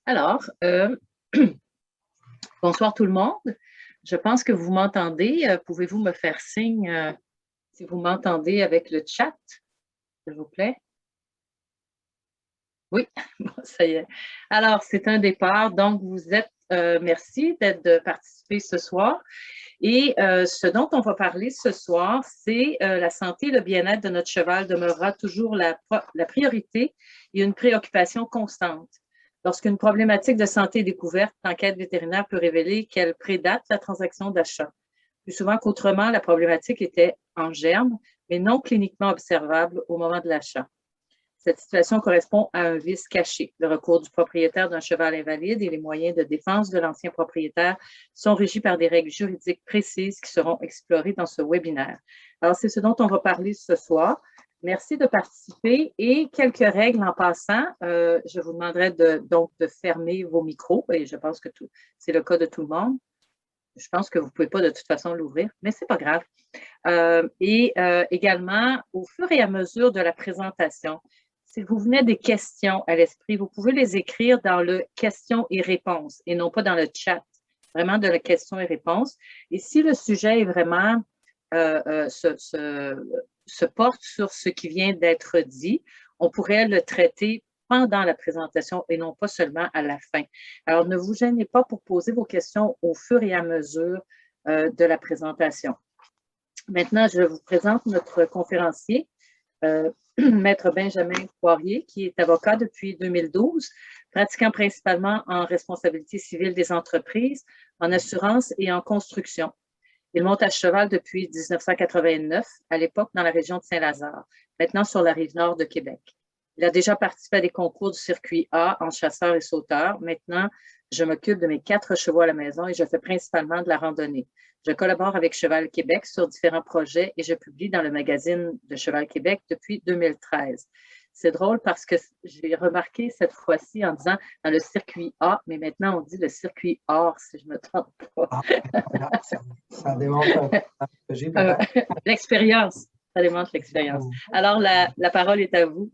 Alors, bonsoir tout le monde. Je pense que vous m'entendez. Pouvez-vous me faire signe si vous m'entendez avec le chat, s'il vous plaît? Oui, bon, ça y est. Alors, c'est un départ. Donc, merci de participer ce soir. Et ce dont on va parler ce soir, c'est la santé et le bien-être de notre cheval demeurera toujours la priorité et une préoccupation constante. Lorsqu'une problématique de santé est découverte, l'enquête vétérinaire peut révéler qu'elle prédate la transaction d'achat. Plus souvent qu'autrement, la problématique était en germe, mais non cliniquement observable au moment de l'achat. Cette situation correspond à un vice caché. Le recours du propriétaire d'un cheval invalide et les moyens de défense de l'ancien propriétaire sont régis par des règles juridiques précises qui seront explorées dans ce webinaire. Alors, c'est ce dont on va parler ce soir. Merci de participer et quelques règles en passant. Je vous demanderai donc de fermer vos micros et je pense que c'est le cas de tout le monde. Je pense que vous ne pouvez pas de toute façon l'ouvrir, mais ce n'est pas grave. Également, au fur et à mesure de la présentation, si vous venez des questions à l'esprit, vous pouvez les écrire dans le questions et réponses et non pas dans le chat, vraiment de la question et réponse. Et si le sujet est vraiment se porte sur ce qui vient d'être dit, on pourrait le traiter pendant la présentation et non pas seulement à la fin. Alors, ne vous gênez pas pour poser vos questions au fur et à mesure de la présentation. Maintenant, je vous présente notre conférencier, Maître Benjamin Poirier, qui est avocat depuis 2012, pratiquant principalement en responsabilité civile des entreprises, en assurance et en construction. Il monte à cheval depuis 1989, à l'époque dans la région de Saint-Lazare, maintenant sur la rive nord de Québec. Il a déjà participé à des concours du circuit A en chasseur et sauteur. Maintenant, je m'occupe de mes 4 chevaux à la maison et je fais principalement de la randonnée. Je collabore avec Cheval Québec sur différents projets et je publie dans le magazine de Cheval Québec depuis 2013. C'est drôle parce que j'ai remarqué cette fois-ci en disant dans le circuit A, mais maintenant on dit le circuit or, si je ne me trompe pas. Ça démontre que j'ai l'expérience. Ça démontre l'expérience. Alors, la parole est à vous.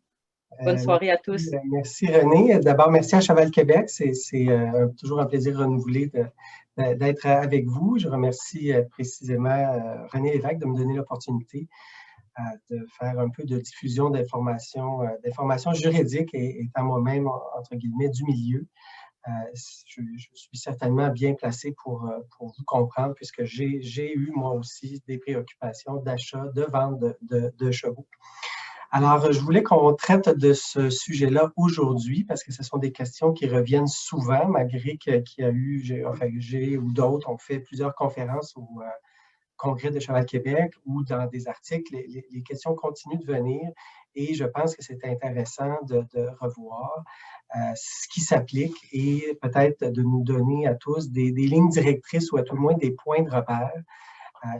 Bonne soirée à tous. Merci René. D'abord, merci à Cheval Québec. C'est toujours un plaisir renouvelé d'être avec vous. Je remercie précisément René Lévesque de me donner l'opportunité de faire un peu de diffusion d'informations juridiques et étant moi-même, entre guillemets, du milieu. Je suis certainement bien placé pour vous comprendre puisque j'ai eu moi aussi des préoccupations d'achat, de vente de chevaux. Alors, je voulais qu'on traite de ce sujet-là aujourd'hui parce que ce sont des questions qui reviennent souvent, malgré qu'il y a eu, j'ai ou d'autres ont fait plusieurs conférences au Congrès de Cheval Québec ou dans des articles. Les questions continuent de venir et je pense que c'est intéressant de revoir ce qui s'applique et peut-être de nous donner à tous des lignes directrices ou à tout le moins des points de repère.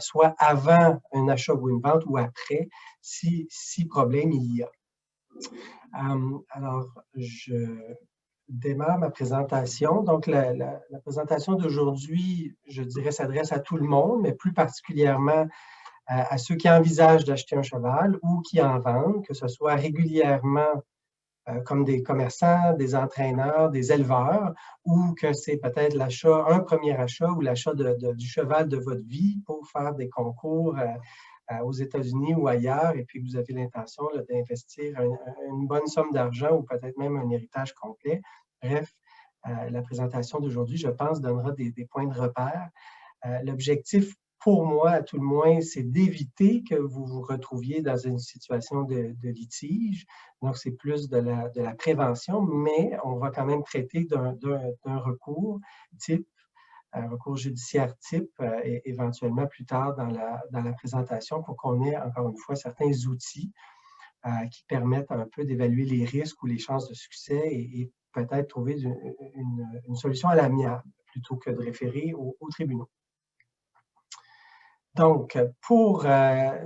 Soit avant un achat ou une vente ou après, si problème il y a. Alors, je démarre ma présentation. Donc, la présentation d'aujourd'hui, je dirais, s'adresse à tout le monde, mais plus particulièrement à ceux qui envisagent d'acheter un cheval ou qui en vendent, que ce soit régulièrement comme des commerçants, des entraîneurs, des éleveurs, ou que c'est peut-être l'achat, un premier achat ou l'achat du cheval de votre vie pour faire des concours aux États-Unis ou ailleurs, et puis vous avez l'intention d'investir une bonne somme d'argent ou peut-être même un héritage complet. Bref, la présentation d'aujourd'hui, je pense, donnera des points de repère. L'objectif pour moi, à tout le moins, c'est d'éviter que vous vous retrouviez dans une situation de litige. Donc, c'est plus de la prévention, mais on va quand même traiter d'un recours type, un recours judiciaire type, et éventuellement plus tard dans la présentation pour qu'on ait, encore une fois, certains outils qui permettent un peu d'évaluer les risques ou les chances de succès et peut-être trouver une solution à l'amiable plutôt que de référer aux tribunaux. Donc,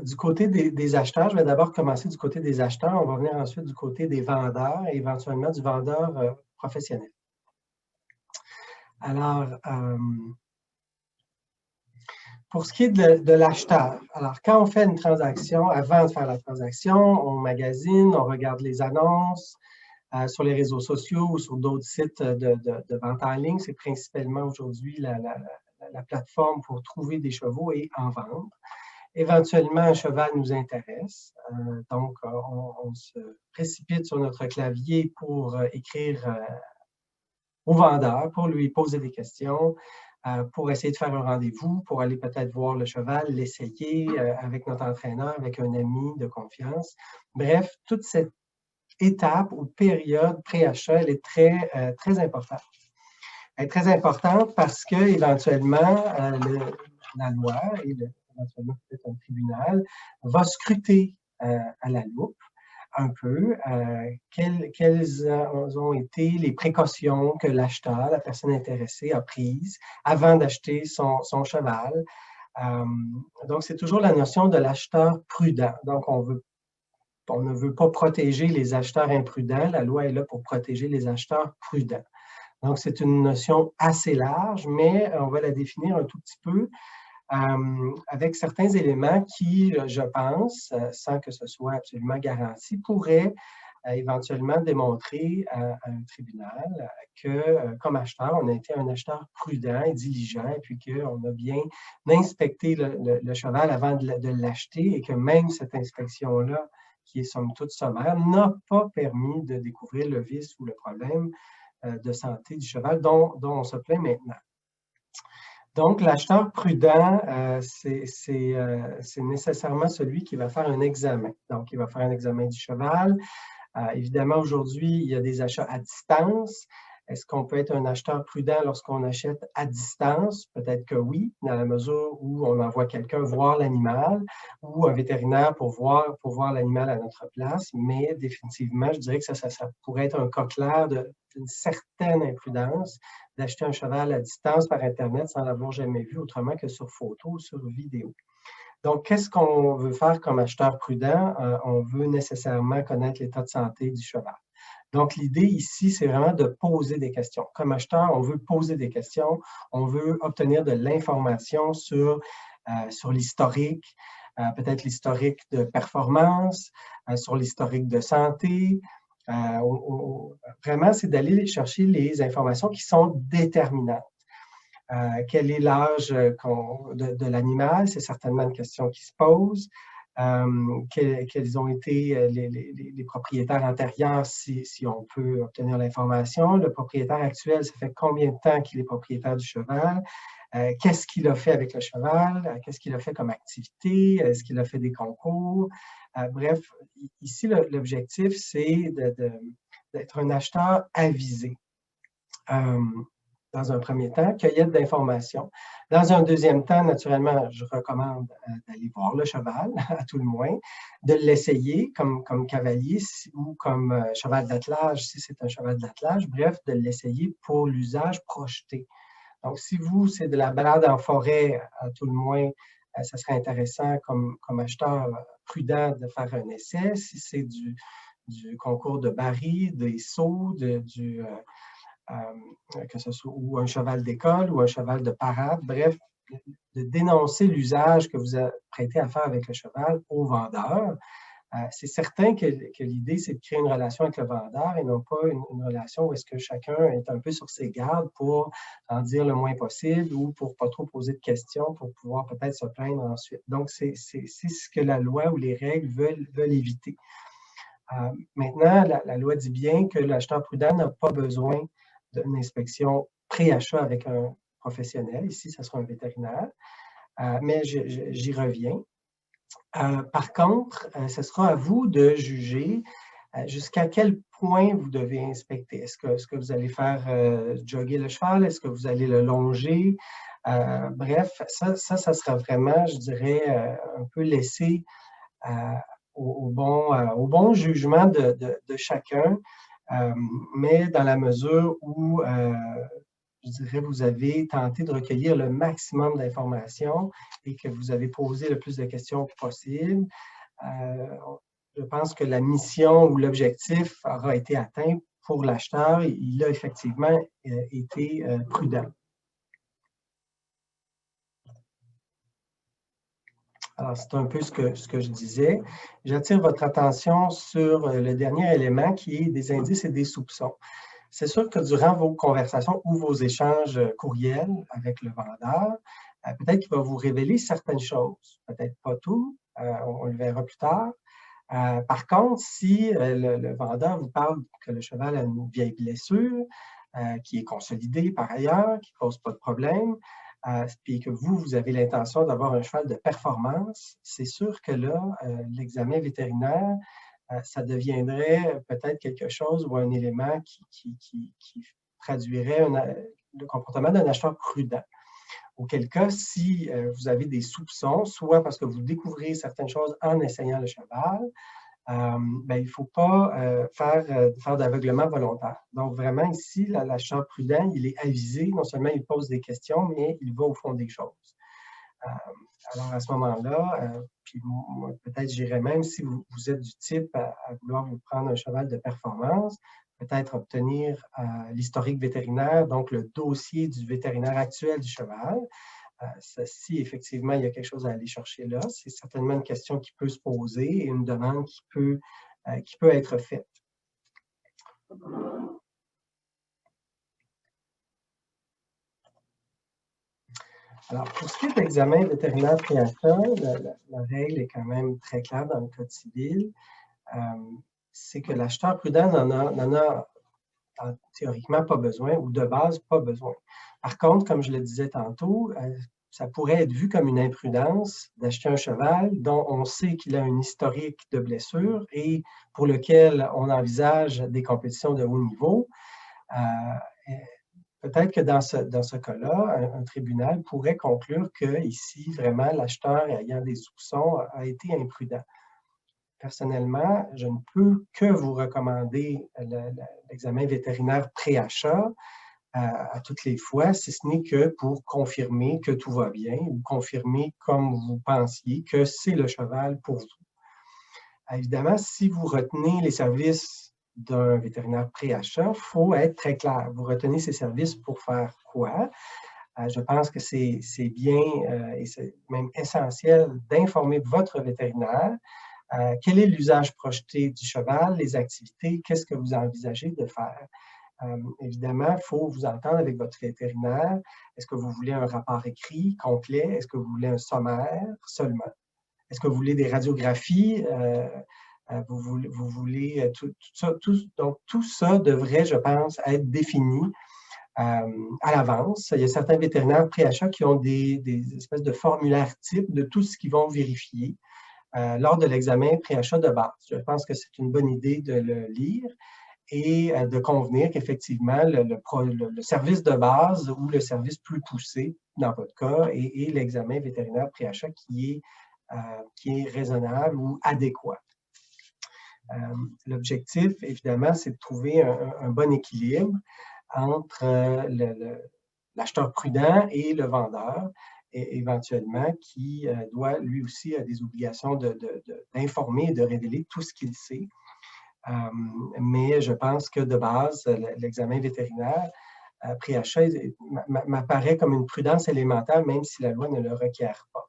du côté des acheteurs, je vais d'abord commencer du côté des acheteurs. On va venir ensuite du côté des vendeurs et éventuellement du vendeur professionnel. Alors, pour ce qui est de l'acheteur, alors quand on fait une transaction, avant de faire la transaction, on magasine, on regarde les annonces, sur les réseaux sociaux ou sur d'autres sites de vente en ligne. C'est principalement aujourd'hui la plateforme pour trouver des chevaux et en vendre. Éventuellement, un cheval nous intéresse. Donc, on se précipite sur notre clavier pour écrire au vendeur, pour lui poser des questions, pour essayer de faire un rendez-vous, pour aller peut-être voir le cheval, l'essayer avec notre entraîneur, avec un ami de confiance. Bref, toute cette étape ou période pré-achat, elle est très importante. Elle est très importante parce qu'éventuellement, la loi et éventuellement peut-être un tribunal va scruter à la loupe un peu quelles ont été les précautions que l'acheteur, la personne intéressée, a prises avant d'acheter son cheval. Donc, c'est toujours la notion de l'acheteur prudent. Donc, on ne veut pas protéger les acheteurs imprudents. La loi est là pour protéger les acheteurs prudents. Donc, c'est une notion assez large, mais on va la définir un tout petit peu avec certains éléments qui, je pense, sans que ce soit absolument garanti, pourraient éventuellement démontrer à un tribunal que, comme acheteur, on a été un acheteur prudent et diligent, et puis qu'on a bien inspecté le cheval avant de l'acheter, et que même cette inspection-là, qui est somme toute sommaire, n'a pas permis de découvrir le vice ou le problème de santé du cheval dont on se plaint maintenant. Donc, l'acheteur prudent, c'est nécessairement celui qui va faire un examen. Donc, il va faire un examen du cheval. Évidemment, aujourd'hui, il y a des achats à distance. Est-ce qu'on peut être un acheteur prudent lorsqu'on achète à distance? Peut-être que oui, dans la mesure où on envoie quelqu'un voir l'animal ou un vétérinaire pour voir l'animal à notre place. Mais définitivement, je dirais que ça pourrait être un cas clair d'une certaine imprudence d'acheter un cheval à distance par Internet sans l'avoir jamais vu autrement que sur photo ou sur vidéo. Donc, qu'est-ce qu'on veut faire comme acheteur prudent? On veut nécessairement connaître l'état de santé du cheval. Donc, l'idée ici, c'est vraiment de poser des questions. Comme acheteur, on veut poser des questions, on veut obtenir de l'information sur l'historique, peut-être l'historique de performance, sur l'historique de santé. Vraiment, c'est d'aller chercher les informations qui sont déterminantes. Quel est l'âge de l'animal? C'est certainement une question qui se pose. Quels ont été les propriétaires antérieurs, si on peut obtenir l'information. Le propriétaire actuel, ça fait combien de temps qu'il est propriétaire du cheval? Qu'est-ce qu'il a fait avec le cheval? Qu'est-ce qu'il a fait comme activité? Est-ce qu'il a fait des concours? Bref, ici, l'objectif, c'est d'être un acheteur avisé. Dans un premier temps, cueillette d'informations. Dans un deuxième temps, naturellement, je recommande d'aller voir le cheval, à tout le moins, de l'essayer comme cavalier ou comme cheval d'attelage, si c'est un cheval d'attelage. Bref, de l'essayer pour l'usage projeté. Donc, si c'est de la balade en forêt, à tout le moins, ça serait intéressant comme acheteur prudent de faire un essai. Si c'est du concours de baril, des sauts, que ce soit ou un cheval d'école ou un cheval de parade, bref, de dénoncer l'usage que vous apprêtez à faire avec le cheval au vendeur. C'est certain que l'idée, c'est de créer une relation avec le vendeur et non pas une relation où est-ce que chacun est un peu sur ses gardes pour en dire le moins possible ou pour ne pas trop poser de questions pour pouvoir peut-être se plaindre ensuite. Donc, c'est ce que la loi ou les règles veulent éviter. Maintenant, la loi dit bien que l'acheteur prudent n'a pas besoin d'une inspection pré-achat avec un professionnel. Ici, ce sera un vétérinaire. Mais j'y reviens. Par contre, ce sera à vous de juger jusqu'à quel point vous devez inspecter. Est-ce que vous allez faire jogger le cheval? Est-ce que vous allez le longer? Bref, ça sera vraiment, je dirais, un peu laissé au bon jugement de chacun. Mais dans la mesure où, je dirais, vous avez tenté de recueillir le maximum d'informations et que vous avez posé le plus de questions possible, je pense que la mission ou l'objectif aura été atteint pour l'acheteur. Il a effectivement été prudent. Alors, c'est un peu ce que je disais. J'attire votre attention sur le dernier élément qui est des indices et des soupçons. C'est sûr que durant vos conversations ou vos échanges courriels avec le vendeur, peut-être qu'il va vous révéler certaines choses, peut-être pas tout, on le verra plus tard. Par contre, si le vendeur vous parle que le cheval a une vieille blessure, qui est consolidée par ailleurs, qui ne pose pas de problème, puis que vous avez l'intention d'avoir un cheval de performance, c'est sûr que là, l'examen vétérinaire, ça deviendrait peut-être quelque chose ou un élément qui traduirait le comportement d'un acheteur prudent. Auquel cas, si vous avez des soupçons, soit parce que vous découvrez certaines choses en essayant le cheval, ben, il ne faut pas faire d'aveuglement volontaire. Donc, vraiment, ici, l'acheteur prudent, il est avisé, non seulement il pose des questions, mais il va au fond des choses. Alors, à ce moment-là, puis moi, peut-être j'irais même, si vous êtes du type à vouloir vous prendre un cheval de performance, peut-être obtenir l'historique vétérinaire, donc le dossier du vétérinaire actuel du cheval. Si effectivement il y a quelque chose à aller chercher là, c'est certainement une question qui peut se poser et une demande qui peut être faite. Alors, pour ce qui est d'examen vétérinaire préachat, la règle est quand même très claire dans le Code civil. C'est que l'acheteur prudent n'en a théoriquement pas besoin ou de base pas besoin. Par contre, comme je le disais tantôt, ça pourrait être vu comme une imprudence d'acheter un cheval dont on sait qu'il a un historique de blessure et pour lequel on envisage des compétitions de haut niveau. Peut-être que dans ce cas-là, un tribunal pourrait conclure que ici, vraiment, l'acheteur ayant des soupçons a été imprudent. Personnellement, je ne peux que vous recommander l'examen vétérinaire pré-achat à toutes les fois, si ce n'est que pour confirmer que tout va bien ou confirmer comme vous pensiez que c'est le cheval pour vous. Évidemment, si vous retenez les services d'un vétérinaire pré-achat, il faut être très clair. Vous retenez ces services pour faire quoi? Je pense que c'est bien et c'est même essentiel d'informer votre vétérinaire. Quel est l'usage projeté du cheval, les activités, qu'est-ce que vous envisagez de faire? Évidemment, il faut vous entendre avec votre vétérinaire. Est-ce que vous voulez un rapport écrit complet? Est-ce que vous voulez un sommaire seulement? Est-ce que vous voulez des radiographies? Vous voulez tout ça? Donc, tout ça devrait, je pense, être défini à l'avance. Il y a certains vétérinaires pré-achat qui ont des espèces de formulaires types de tout ce qu'ils vont vérifier lors de l'examen pré-achat de base. Je pense que c'est une bonne idée de le lire et de convenir qu'effectivement, le service de base ou le service plus poussé, dans votre cas, est l'examen vétérinaire pré-achat qui est raisonnable ou adéquat. L'objectif, évidemment, c'est de trouver un bon équilibre entre l'acheteur prudent et le vendeur, et éventuellement, qui doit lui aussi a des obligations d'informer et de révéler tout ce qu'il sait. Mais je pense que de base, l'examen vétérinaire pré-achat m'apparaît comme une prudence élémentaire, même si la loi ne le requiert pas.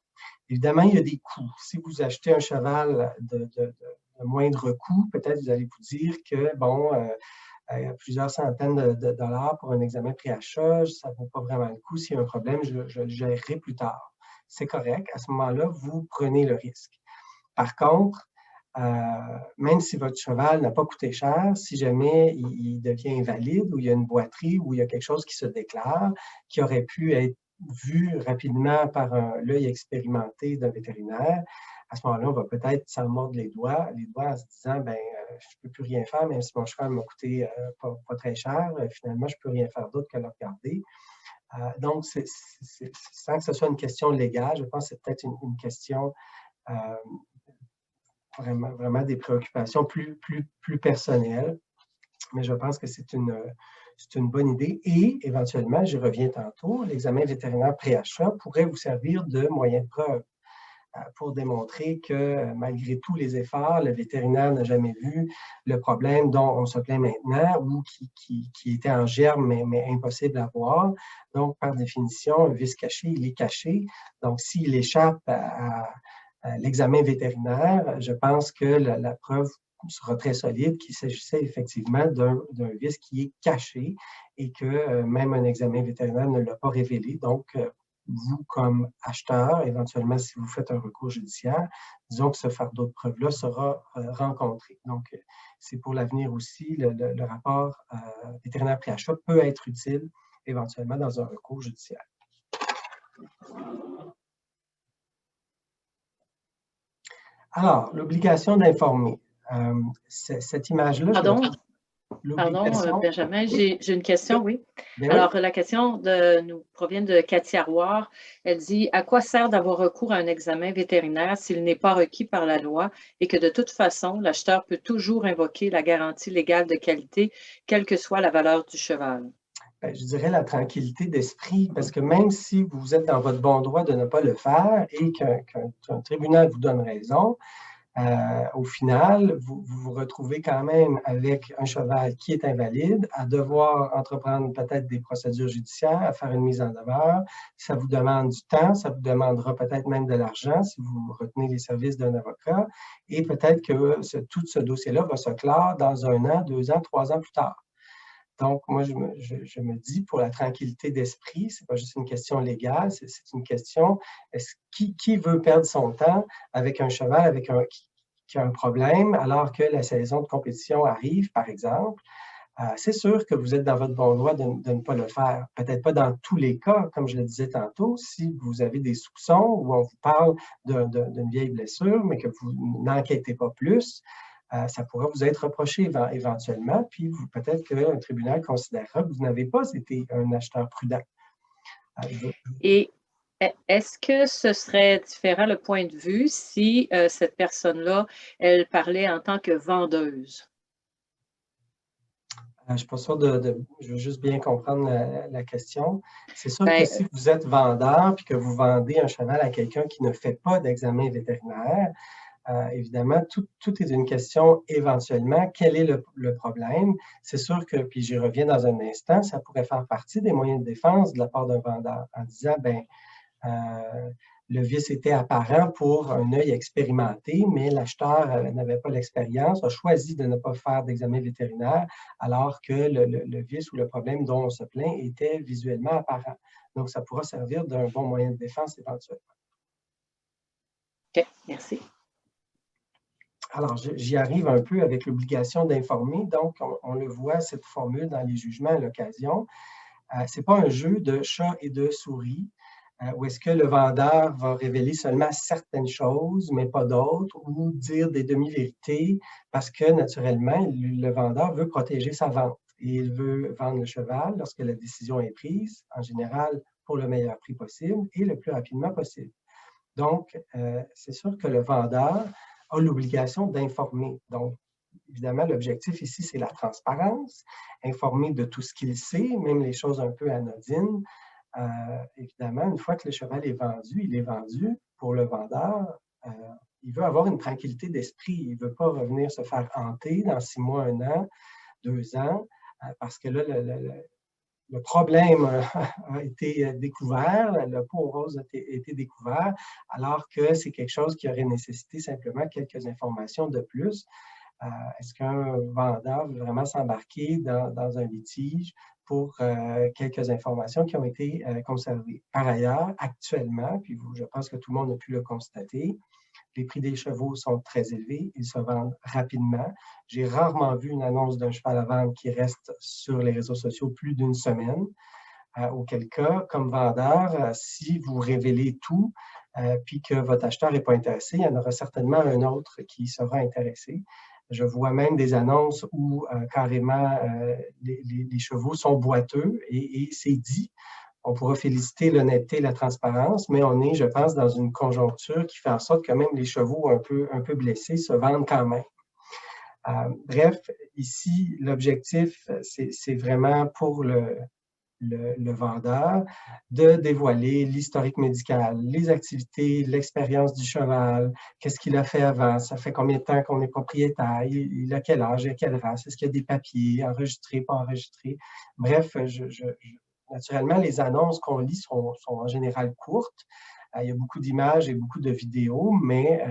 Évidemment, il y a des coûts. Si vous achetez un cheval de moindre coût, peut-être vous allez vous dire que, bon, plusieurs centaines de dollars pour un examen pré-achat, ça ne vaut pas vraiment le coup. S'il y a un problème, je le gérerai plus tard. C'est correct. À ce moment-là, vous prenez le risque. Par contre, même si votre cheval n'a pas coûté cher, si jamais il devient invalide ou il y a une boiterie ou il y a quelque chose qui se déclare, qui aurait pu être vu rapidement par l'œil expérimenté d'un vétérinaire, à ce moment-là, on va peut-être s'en mordre les doigts en se disant, ben, je ne peux plus rien faire, même si mon cheval m'a coûté pas très cher, finalement, je ne peux rien faire d'autre que le regarder. Donc, sans que ce soit une question légale, je pense que c'est peut-être une question vraiment des préoccupations plus personnelles. Mais je pense que c'est une bonne idée. Et éventuellement, j'y reviens tantôt, l'examen vétérinaire pré-achat pourrait vous servir de moyen de preuve pour démontrer que malgré tous les efforts, le vétérinaire n'a jamais vu le problème dont on se plaint maintenant ou qui était en germe, mais impossible à voir. Donc, par définition, un vice caché, il est caché. Donc, s'il échappe l'examen vétérinaire, je pense que la preuve sera très solide qu'il s'agissait effectivement d'un vice qui est caché et que même un examen vétérinaire ne l'a pas révélé. Donc, vous, comme acheteur, éventuellement, si vous faites un recours judiciaire, disons que ce fardeau de preuve-là sera rencontré. Donc, c'est pour l'avenir aussi, le rapport vétérinaire pré-achat peut être utile éventuellement dans un recours judiciaire. Alors, l'obligation d'informer. Cette image-là, Pardon, Benjamin, j'ai une question, oui. Ben Alors, oui. la question nous provient de Cathy Arroir. Elle dit « À quoi sert d'avoir recours à un examen vétérinaire s'il n'est pas requis par la loi et que de toute façon, l'acheteur peut toujours invoquer la garantie légale de qualité, quelle que soit la valeur du cheval? » Ben, je dirais la tranquillité d'esprit, parce que même si vous êtes dans votre bon droit de ne pas le faire et qu'un tribunal vous donne raison, au final, vous vous retrouvez quand même avec un cheval qui est invalide, à devoir entreprendre peut-être des procédures judiciaires, à faire une mise en demeure. Ça vous demande du temps, ça vous demandera peut-être même de l'argent si vous retenez les services d'un avocat. Et peut-être que tout ce dossier-là va se clore dans 1 an, 2 ans, 3 ans plus tard. Donc, moi, je me dis, pour la tranquillité d'esprit, ce n'est pas juste une question légale, c'est une question, qui veut perdre son temps avec un cheval qui a un problème alors que la saison de compétition arrive, par exemple? C'est sûr que vous êtes dans votre bon droit de ne pas le faire. Peut-être pas dans tous les cas, comme je le disais tantôt, si vous avez des soupçons ou on vous parle d'une vieille blessure, mais que vous n'enquêtez pas plus, ça pourra vous être reproché éventuellement, puis peut-être qu'un tribunal considérera que vous n'avez pas été un acheteur prudent. Et est-ce que ce serait différent le point de vue si cette personne-là, elle parlait en tant que vendeuse? Je ne suis pas sûr je veux juste bien comprendre la question. C'est sûr que Ben, si vous êtes vendeur et que vous vendez un cheval à quelqu'un qui ne fait pas d'examen vétérinaire, évidemment, tout est une question éventuellement. Quel est le problème? C'est sûr que, puis j'y reviens dans un instant, ça pourrait faire partie des moyens de défense de la part d'un vendeur en disant, ben, le vice était apparent pour un œil expérimenté, mais l'acheteur n'avait pas l'expérience, a choisi de ne pas faire d'examen vétérinaire, alors que le vice ou le problème dont on se plaint était visuellement apparent. Donc, ça pourra servir d'un bon moyen de défense éventuellement. OK, merci. Alors, j'y arrive un peu avec l'obligation d'informer. Donc, on le voit, cette formule dans les jugements à l'occasion. Ce n'est pas un jeu de chat et de souris où est-ce que le vendeur va révéler seulement certaines choses, mais pas d'autres, ou dire des demi-vérités, parce que, naturellement, le vendeur veut protéger sa vente. Et il veut vendre le cheval lorsque la décision est prise, en général, pour le meilleur prix possible et le plus rapidement possible. Donc, c'est sûr que le vendeur a l'obligation d'informer. Donc, évidemment, l'objectif ici, c'est la transparence, informer de tout ce qu'il sait, même les choses un peu anodines. Évidemment, une fois que le cheval est vendu, il est vendu pour le vendeur. Il veut avoir une tranquillité d'esprit. Il ne veut pas revenir se faire hanter dans 6 mois, 1 an, 2 ans, parce que là, le problème a été découvert, le pot rose a été découvert, alors que c'est quelque chose qui aurait nécessité simplement quelques informations de plus. Est-ce qu'un vendeur veut vraiment s'embarquer dans un litige pour quelques informations qui ont été conservées? Par ailleurs, actuellement, puis je pense que tout le monde a pu le constater, les prix des chevaux sont très élevés, ils se vendent rapidement. J'ai rarement vu une annonce d'un cheval à vendre qui reste sur les réseaux sociaux plus d'1 semaine. Auquel cas, comme vendeur, si vous révélez tout, puis que votre acheteur n'est pas intéressé, il y en aura certainement un autre qui sera intéressé. Je vois même des annonces où carrément les chevaux sont boiteux et c'est dit. On pourra féliciter l'honnêteté et la transparence, mais on est, je pense, dans une conjoncture qui fait en sorte que même les chevaux un peu blessés se vendent quand même. Bref, ici, l'objectif, c'est vraiment pour le vendeur de dévoiler l'historique médical, les activités, l'expérience du cheval, qu'est-ce qu'il a fait avant, ça fait combien de temps qu'on est propriétaire, il a quel âge, il a quelle race, est-ce qu'il y a des papiers enregistrés, pas enregistrés. Bref, naturellement, les annonces qu'on lit sont en général courtes. Il y a beaucoup d'images et beaucoup de vidéos, mais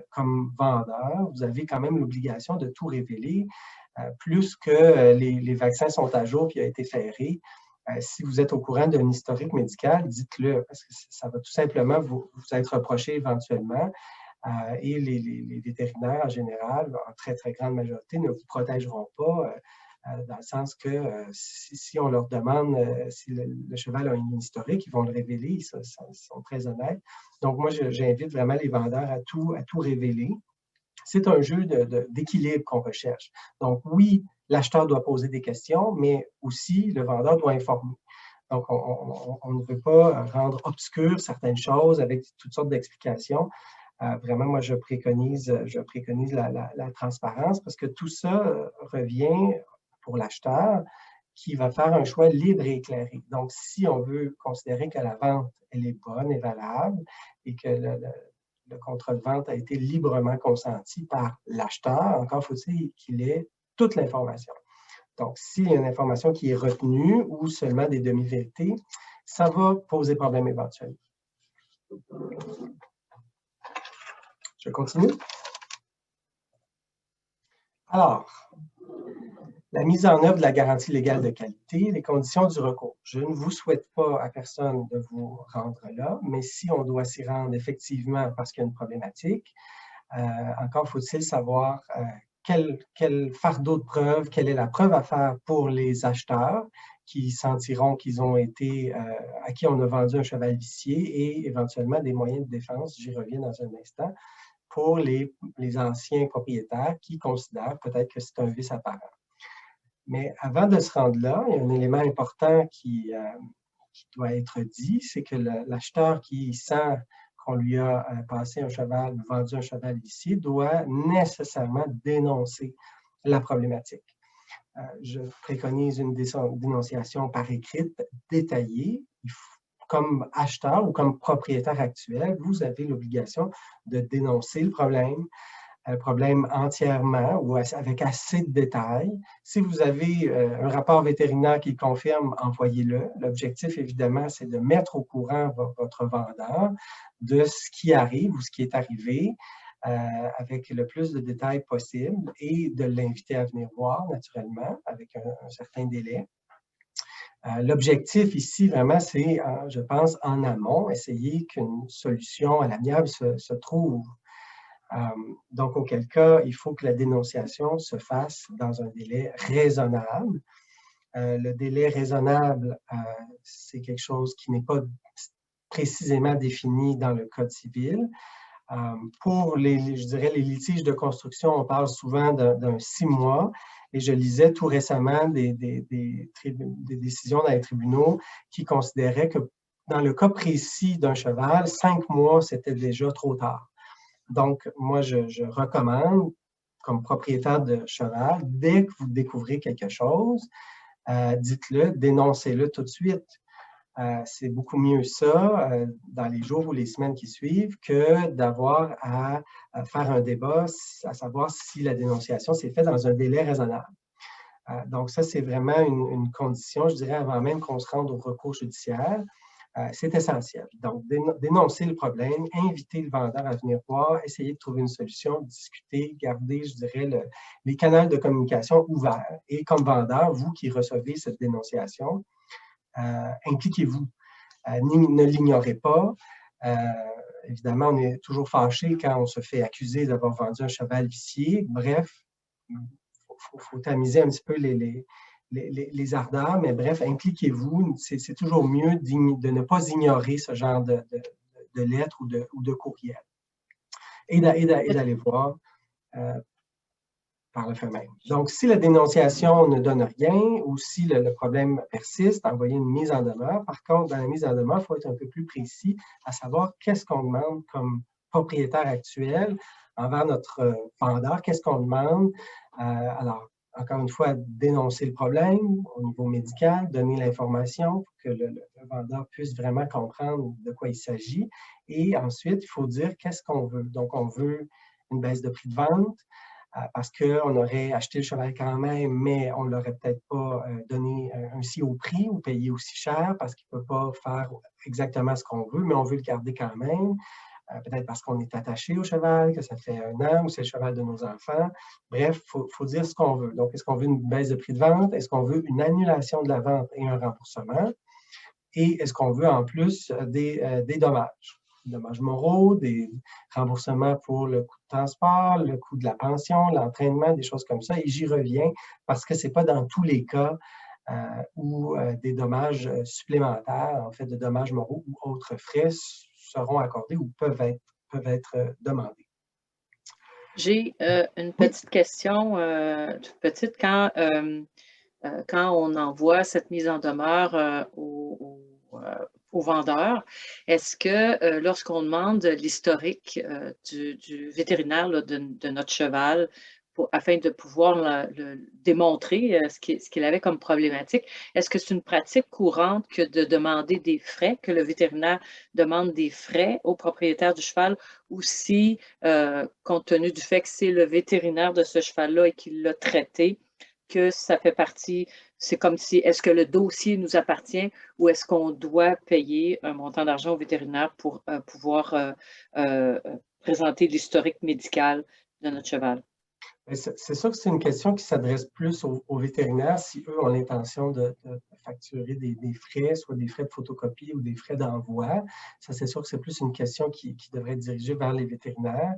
comme vendeur, vous avez quand même l'obligation de tout révéler, plus que les vaccins sont à jour et a été ferré. Si vous êtes au courant d'un historique médical, dites-le, parce que ça va tout simplement vous être reproché éventuellement. Et les vétérinaires, en général, en très, très grande majorité, ne vous protégeront pas, dans le sens que si on leur demande si le cheval a une historique, ils vont le révéler, ils sont très honnêtes. Donc, moi, j'invite vraiment les vendeurs à tout révéler. C'est un jeu d'équilibre qu'on recherche. Donc, oui, l'acheteur doit poser des questions, mais aussi le vendeur doit informer. Donc, on ne veut pas rendre obscures certaines choses avec toutes sortes d'explications. Vraiment, moi, je préconise la transparence parce que tout ça revient pour l'acheteur qui va faire un choix libre et éclairé. Donc, si on veut considérer que la vente, elle est bonne et valable et que le contrat de vente a été librement consenti par l'acheteur, encore faut-il qu'il ait toute l'information. Donc, s'il y a une information qui est retenue ou seulement des demi-vérités, ça va poser problème éventuellement. Je continue. Alors, la mise en œuvre de la garantie légale de qualité, les conditions du recours. Je ne vous souhaite pas à personne de vous rendre là, mais si on doit s'y rendre effectivement parce qu'il y a une problématique, encore faut-il savoir quel fardeau de preuve, quelle est la preuve à faire pour les acheteurs qui sentiront qu'ils ont été, à qui on a vendu un cheval vicié et éventuellement des moyens de défense, j'y reviens dans un instant, pour les anciens propriétaires qui considèrent peut-être que c'est un vice apparent. Mais avant de se rendre là, il y a un élément important qui doit être dit, c'est que l'acheteur qui sent qu'on lui a passé un cheval, vendu un cheval vicié, doit nécessairement dénoncer la problématique. Je préconise une dénonciation par écrite détaillée. Comme acheteur ou comme propriétaire actuel, vous avez l'obligation de dénoncer le problème entièrement ou avec assez de détails. Si vous avez un rapport vétérinaire qui confirme, envoyez-le. L'objectif, évidemment, c'est de mettre au courant votre vendeur de ce qui arrive ou ce qui est arrivé avec le plus de détails possible et de l'inviter à venir voir, naturellement, avec un certain délai. L'objectif ici, vraiment, c'est, je pense, en amont, essayer qu'une solution à l'amiable se trouve. Donc, auquel cas, il faut que la dénonciation se fasse dans un délai raisonnable. Le délai raisonnable, c'est quelque chose qui n'est pas précisément défini dans le Code civil. Pour je dirais, les litiges de construction, on parle souvent d'un 6 mois. Et je lisais tout récemment des décisions dans les tribunaux qui considéraient que dans le cas précis d'un cheval, 5 mois, c'était déjà trop tard. Donc, moi, je recommande, comme propriétaire de cheval, dès que vous découvrez quelque chose, dites-le, dénoncez-le tout de suite. C'est beaucoup mieux ça dans les jours ou les semaines qui suivent que d'avoir à faire un débat, à savoir si la dénonciation s'est faite dans un délai raisonnable. Donc, ça, c'est vraiment une condition, je dirais, avant même qu'on se rende au recours judiciaire. C'est essentiel. Donc, dénoncer le problème, inviter le vendeur à venir voir, essayer de trouver une solution, discuter, garder, je dirais, les canaux de communication ouverts. Et comme vendeur, vous qui recevez cette dénonciation, impliquez-vous. Ne l'ignorez pas. Évidemment, on est toujours fâché quand on se fait accuser d'avoir vendu un cheval vicié. Bref, il faut tamiser un petit peu les ardeurs, mais bref, impliquez-vous. C'est toujours mieux de ne pas ignorer ce genre de lettres ou de courriels et d'aller voir par le fait même. Donc, si la dénonciation ne donne rien ou si le problème persiste, envoyez une mise en demeure. Par contre, dans la mise en demeure, il faut être un peu plus précis à savoir qu'est-ce qu'on demande comme propriétaire actuel envers notre vendeur, qu'est-ce qu'on demande. Alors, encore une fois, dénoncer le problème au niveau médical, donner l'information pour que le vendeur puisse vraiment comprendre de quoi il s'agit. Et ensuite, il faut dire qu'est-ce qu'on veut. Donc, on veut une baisse de prix de vente. parce qu'on aurait acheté le cheval quand même, mais on ne l'aurait peut-être pas donné un si haut prix ou payé aussi cher parce qu'il ne peut pas faire exactement ce qu'on veut, mais on veut le garder quand même. Peut-être parce qu'on est attaché au cheval, que ça fait 1 an ou c'est le cheval de nos enfants. Bref, il faut dire ce qu'on veut. Donc, est-ce qu'on veut une baisse de prix de vente? Est-ce qu'on veut une annulation de la vente et un remboursement? Et est-ce qu'on veut en plus des dommages? Des dommages moraux, des remboursements pour le coût de transport, le coût de la pension, l'entraînement, des choses comme ça. Et j'y reviens parce que ce n'est pas dans tous les cas où des dommages supplémentaires, en fait, de dommages moraux ou autres frais seront accordés ou peuvent être demandés. J'ai une petite question, toute petite. Quand on envoie cette mise en demeure au vendeur, est-ce que lorsqu'on demande l'historique du vétérinaire là, de notre cheval afin de pouvoir le démontrer ce qu'il avait comme problématique, est-ce que c'est une pratique courante que de demander des frais, que le vétérinaire demande des frais au propriétaire du cheval, ou si, compte tenu du fait que c'est le vétérinaire de ce cheval-là et qu'il l'a traité, que ça fait partie, c'est comme si, est-ce que le dossier nous appartient ou est-ce qu'on doit payer un montant d'argent au vétérinaire pour pouvoir présenter l'historique médical de notre cheval? C'est sûr que c'est une question qui s'adresse plus aux vétérinaires si eux ont l'intention de facturer des frais, soit des frais de photocopie ou des frais d'envoi. Ça, c'est sûr que c'est plus une question qui devrait être dirigée vers les vétérinaires.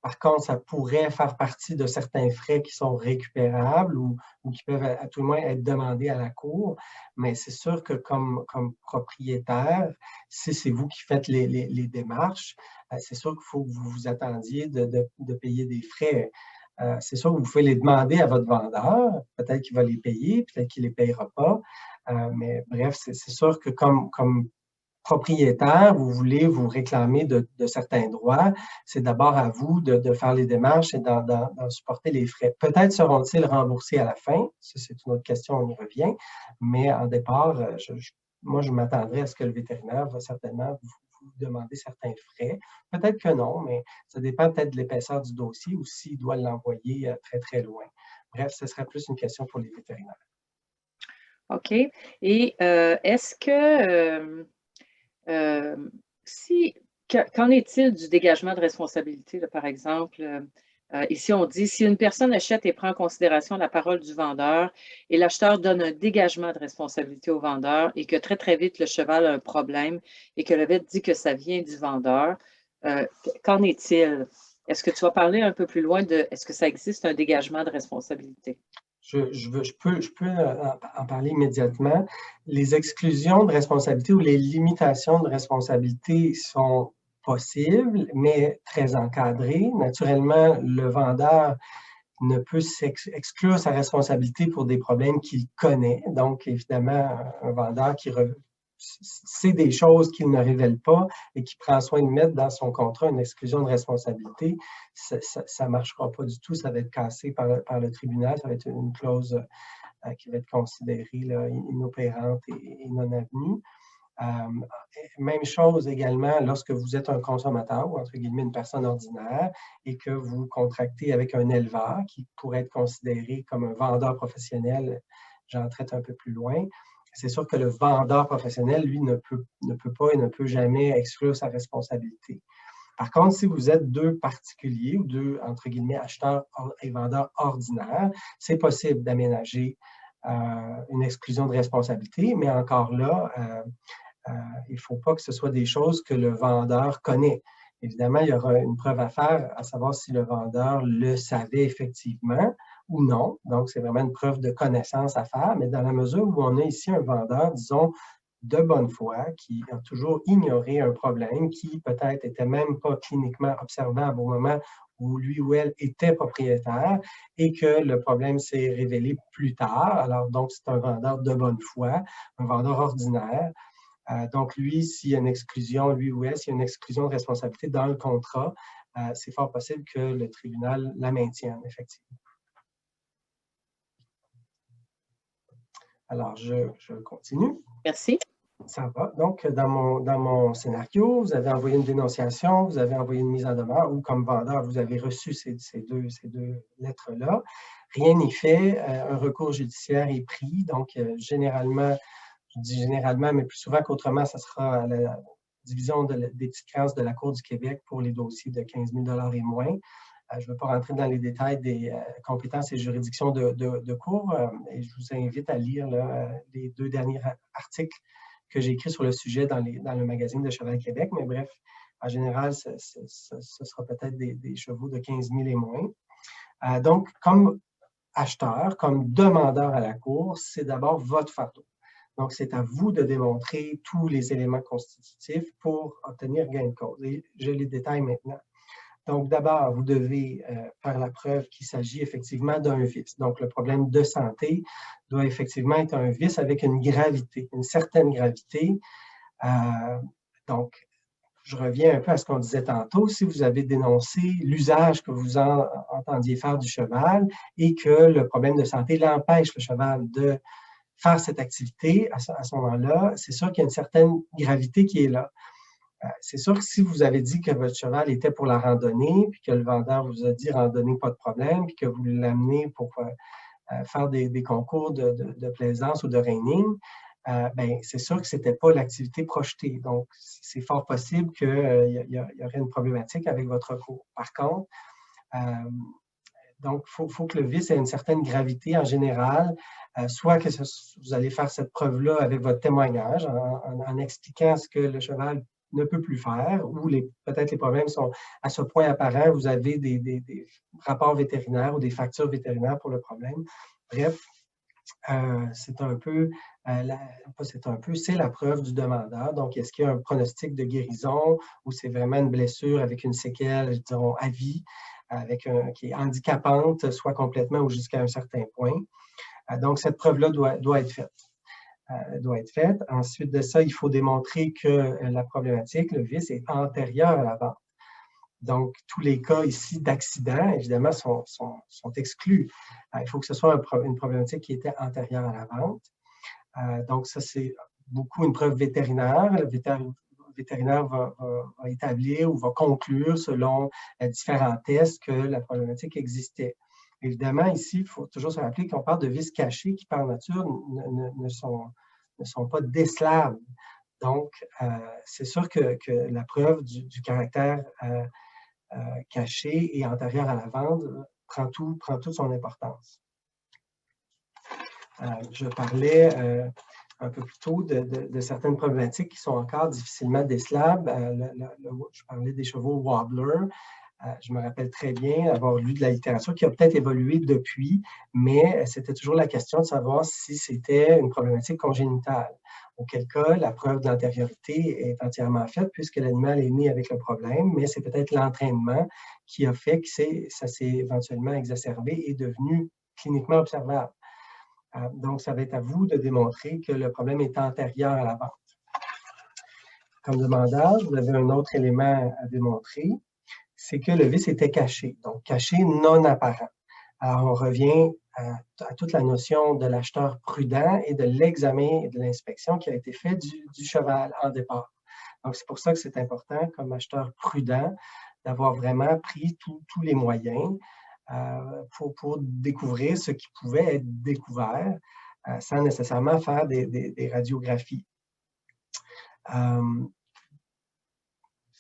Par contre, ça pourrait faire partie de certains frais qui sont récupérables ou qui peuvent à tout le moins être demandés à la cour. Mais c'est sûr que comme propriétaire, si c'est vous qui faites les démarches, c'est sûr qu'il faut que vous vous attendiez de payer des frais. C'est sûr que vous pouvez les demander à votre vendeur. Peut-être qu'il va les payer, peut-être qu'il ne les payera pas. Mais bref, c'est sûr que comme propriétaire, vous voulez vous réclamer de certains droits, c'est d'abord à vous de faire les démarches et d'en supporter les frais. Peut-être seront-ils remboursés à la fin, ça c'est une autre question, on y revient, mais en départ, moi je m'attendrais à ce que le vétérinaire va certainement vous demander certains frais. Peut-être que non, mais ça dépend peut-être de l'épaisseur du dossier ou s'il doit l'envoyer très, très loin. Bref, ce serait plus une question pour les vétérinaires. OK. Et est-ce que qu'en est-il du dégagement de responsabilité, là, par exemple? Ici, on dit, si une personne achète et prend en considération la parole du vendeur et l'acheteur donne un dégagement de responsabilité au vendeur et que très, très vite, le cheval a un problème et que le vet dit que ça vient du vendeur, qu'en est-il? Est-ce que tu vas parler un peu plus loin est-ce que ça existe un dégagement de responsabilité? Je peux en parler immédiatement. Les exclusions de responsabilité ou les limitations de responsabilité sont possibles, mais très encadrées. Naturellement, le vendeur ne peut exclure sa responsabilité pour des problèmes qu'il connaît. Donc, évidemment, un vendeur qui sait des choses qu'il ne révèle pas et qui prend soin de mettre dans son contrat une exclusion de responsabilité, ça ne marchera pas du tout. Ça va être cassé par le tribunal. Ça va être une clause qui va être considérée là, inopérante et non avenue. Même chose également lorsque vous êtes un consommateur ou entre guillemets une personne ordinaire et que vous contractez avec un éleveur qui pourrait être considéré comme un vendeur professionnel, j'en traite un peu plus loin. C'est sûr que le vendeur professionnel, lui, ne peut pas et ne peut jamais exclure sa responsabilité. Par contre, si vous êtes deux particuliers ou deux, entre guillemets, acheteurs et vendeurs ordinaires, c'est possible d'aménager une exclusion de responsabilité, mais encore là, il ne faut pas que ce soit des choses que le vendeur connaît. Évidemment, il y aura une preuve à faire, à savoir si le vendeur le savait effectivement ou non. Donc, c'est vraiment une preuve de connaissance à faire, mais dans la mesure où on a ici un vendeur, disons, de bonne foi, qui a toujours ignoré un problème, qui peut-être n'était même pas cliniquement observable au moment où lui ou elle était propriétaire et que le problème s'est révélé plus tard. Alors, donc, c'est un vendeur de bonne foi, un vendeur ordinaire. Donc, lui, s'il y a une exclusion, lui ou elle, s'il y a une exclusion de responsabilité dans le contrat, c'est fort possible que le tribunal la maintienne, effectivement. Alors, je continue. Merci. Ça va. Donc, dans mon scénario, vous avez envoyé une dénonciation, vous avez envoyé une mise en demeure ou comme vendeur, vous avez reçu ces deux lettres-là. Rien n'est fait. Un recours judiciaire est pris. Donc, généralement, je dis généralement, mais plus souvent qu'autrement, ça sera à la division des petites créances de la Cour du Québec pour les dossiers de 15 000 et moins. Je ne veux pas rentrer dans les détails des compétences et juridictions de cours, et je vous invite à lire là, les 2 derniers articles que j'ai écrits sur le sujet dans le magazine de Cheval Québec. Mais bref, en général, ce sera peut-être des chevaux de 15 000 et moins. Donc, comme acheteur, comme demandeur à la Cour, c'est d'abord votre fardeau. Donc, c'est à vous de démontrer tous les éléments constitutifs pour obtenir gain de cause. Et je les détaille maintenant. Donc, d'abord, vous devez faire la preuve qu'il s'agit effectivement d'un vice. Donc, le problème de santé doit effectivement être un vice avec une gravité, une certaine gravité. Donc, je reviens un peu à ce qu'on disait tantôt. Si vous avez dénoncé l'usage que vous entendiez faire du cheval et que le problème de santé l'empêche le cheval de faire cette activité à ce moment-là, c'est sûr qu'il y a une certaine gravité qui est là. C'est sûr que si vous avez dit que votre cheval était pour la randonnée, puis que le vendeur vous a dit randonnée, pas de problème, puis que vous l'amenez pour faire des concours de plaisance ou de reining, ben, c'est sûr que ce n'était pas l'activité projetée. Donc, c'est fort possible qu'il y aurait une problématique avec votre recours. Par contre, donc, il faut que le vice ait une certaine gravité en général, soit que vous allez faire cette preuve-là avec votre témoignage, en expliquant ce que le cheval ne peut plus faire, ou peut-être les problèmes sont à ce point apparents, vous avez des rapports vétérinaires ou des factures vétérinaires pour le problème. Bref, c'est un peu, c'est la preuve du demandeur. Donc, est-ce qu'il y a un pronostic de guérison ou c'est vraiment une blessure avec une séquelle, disons, à vie, qui est handicapante, soit complètement ou jusqu'à un certain point. Donc, cette preuve-là doit être faite. Ensuite de ça, il faut démontrer que la problématique, le vice, est antérieur à la vente. Donc, tous les cas ici d'accident, évidemment, sont exclus. Il faut que ce soit une problématique qui était antérieure à la vente. Donc, ça, c'est beaucoup une preuve vétérinaire. Le vétérinaire va établir ou va conclure selon différents tests que la problématique existait. Évidemment, ici, il faut toujours se rappeler qu'on parle de vices cachés qui, par nature, ne sont pas décelables. Donc, c'est sûr que la preuve du caractère caché et antérieur à la vente prend toute son importance. Je parlais un peu plus tôt de certaines problématiques qui sont encore difficilement décelables. Je parlais des chevaux wobbler. Je me rappelle très bien avoir lu de la littérature qui a peut-être évolué depuis, mais c'était toujours la question de savoir si c'était une problématique congénitale. Auquel cas, la preuve de l'antériorité est entièrement faite puisque l'animal est né avec le problème, mais c'est peut-être l'entraînement qui a fait que ça s'est éventuellement exacerbé et devenu cliniquement observable. Donc, ça va être à vous de démontrer que le problème est antérieur à la vente. Comme demandeur, vous avez un autre élément à démontrer, c'est que le vice était caché, donc caché non apparent. Alors, on revient à toute la notion de l'acheteur prudent et de l'examen et de l'inspection qui a été fait du cheval en départ. Donc, c'est pour ça que c'est important, comme acheteur prudent, d'avoir vraiment pris tous les moyens pour découvrir ce qui pouvait être découvert sans nécessairement faire des radiographies.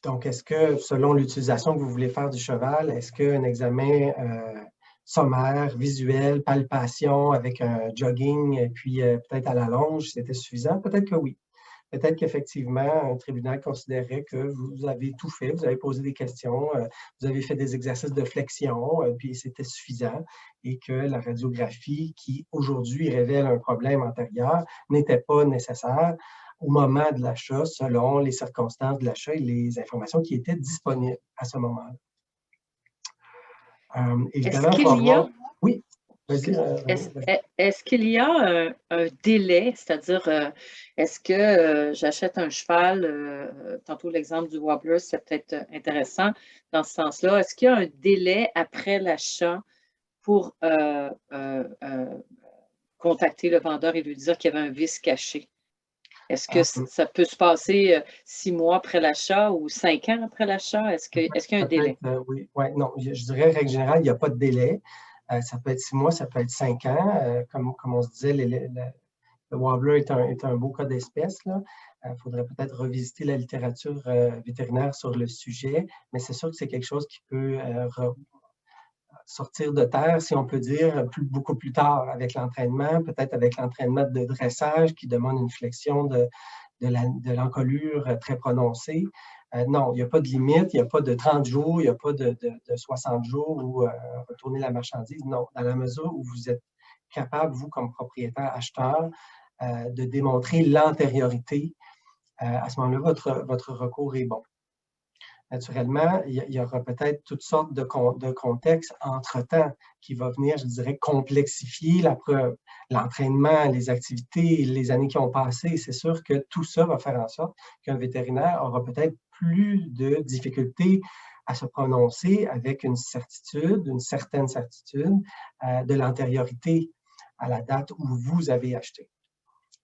Donc, est-ce que, selon l'utilisation que vous voulez faire du cheval, est-ce qu'un examen sommaire, visuel, palpation avec un jogging et puis peut-être à la longe, c'était suffisant? Peut-être que oui. Peut-être qu'effectivement, un tribunal considérait que vous avez tout fait, vous avez posé des questions, vous avez fait des exercices de flexion, puis c'était suffisant, et que la radiographie, qui aujourd'hui révèle un problème antérieur, n'était pas nécessaire au moment de l'achat, selon les circonstances de l'achat et les informations qui étaient disponibles à ce moment-là. Évidemment, il faut avoir... Oui. Est-ce qu'il y a un délai, c'est-à-dire, est-ce que j'achète un cheval, tantôt l'exemple du wobbler, c'est peut-être intéressant dans ce sens-là, est-ce qu'il y a un délai après l'achat pour contacter le vendeur et lui dire qu'il y avait un vice caché? Est-ce que ça peut se passer 6 mois après l'achat ou 5 ans après l'achat? Est-ce qu'il y a un délai? Oui, ouais, non, je dirais, règle générale, il n'y a pas de délai. Ça peut être 6 mois, ça peut être 5 ans. Comme on se disait, le Wobbler est un beau cas d'espèce. Il faudrait peut-être revisiter la littérature vétérinaire sur le sujet, mais c'est sûr que c'est quelque chose qui peut sortir de terre, si on peut dire, beaucoup plus tard avec l'entraînement, peut-être avec l'entraînement de dressage qui demande une flexion de l'encolure très prononcée. Non, il n'y a pas de limite, il n'y a pas de 30 jours, il n'y a pas de 60 jours où retourner la marchandise. Non, dans la mesure où vous êtes capable, vous, comme propriétaire acheteur, de démontrer l'antériorité, à ce moment-là, votre recours est bon. Naturellement, il y aura peut-être toutes sortes de contextes entre-temps qui vont venir, je dirais, complexifier la preuve. L'entraînement, les activités, les années qui ont passé, c'est sûr que tout ça va faire en sorte qu'un vétérinaire aura peut-être plus de difficultés à se prononcer avec une certaine certitude de l'antériorité à la date où vous avez acheté.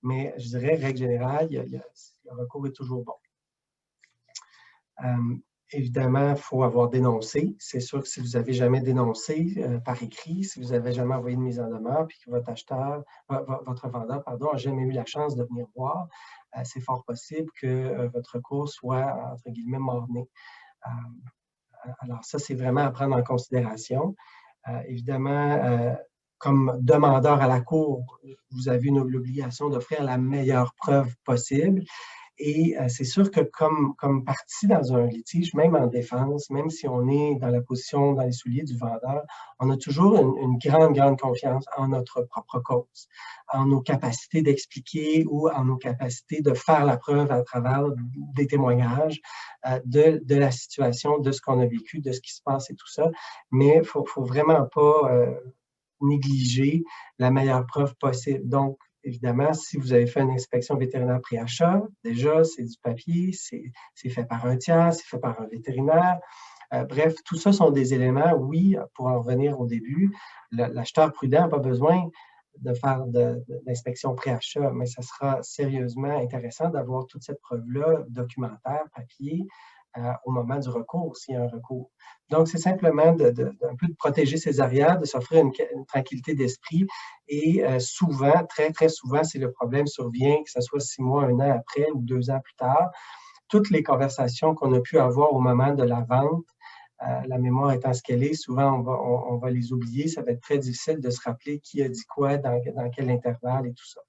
Mais je dirais, règle générale, le recours est toujours bon. Évidemment, il faut avoir dénoncé. C'est sûr que si vous n'avez jamais dénoncé par écrit, si vous n'avez jamais envoyé une mise en demeure, puis que votre vendeur, n'a jamais eu la chance de venir voir, c'est fort possible que votre recours soit, entre guillemets, mort-né. Alors ça, c'est vraiment à prendre en considération. Évidemment, comme demandeur à la Cour, vous avez l'obligation d'offrir la meilleure preuve possible. Et c'est sûr que comme partie dans un litige, même en défense, même si on est dans la position, dans les souliers du vendeur, on a toujours une grande confiance en notre propre cause, en nos capacités d'expliquer ou en nos capacités de faire la preuve à travers des témoignages de la situation, de ce qu'on a vécu, de ce qui se passe et tout ça. Mais il ne faut vraiment pas négliger la meilleure preuve possible. Donc, évidemment, si vous avez fait une inspection vétérinaire pré-achat, déjà, c'est du papier, c'est fait par un tiers, c'est fait par un vétérinaire. Bref, tout ça sont des éléments, oui, pour en revenir au début, l'acheteur prudent n'a pas besoin de faire d'inspection pré-achat, mais ça sera sérieusement intéressant d'avoir toute cette preuve-là, documentaire, papier, au moment du recours, s'il y a un recours. Donc, c'est simplement un peu de protéger ses arrières, de s'offrir une tranquillité d'esprit. Et souvent, très souvent, si le problème survient, que ce soit 6 mois, 1 an après ou 2 ans plus tard, toutes les conversations qu'on a pu avoir au moment de la vente, la mémoire étant ce qu'elle est, souvent on va les oublier. Ça va être très difficile de se rappeler qui a dit quoi, dans quel intervalle et tout ça.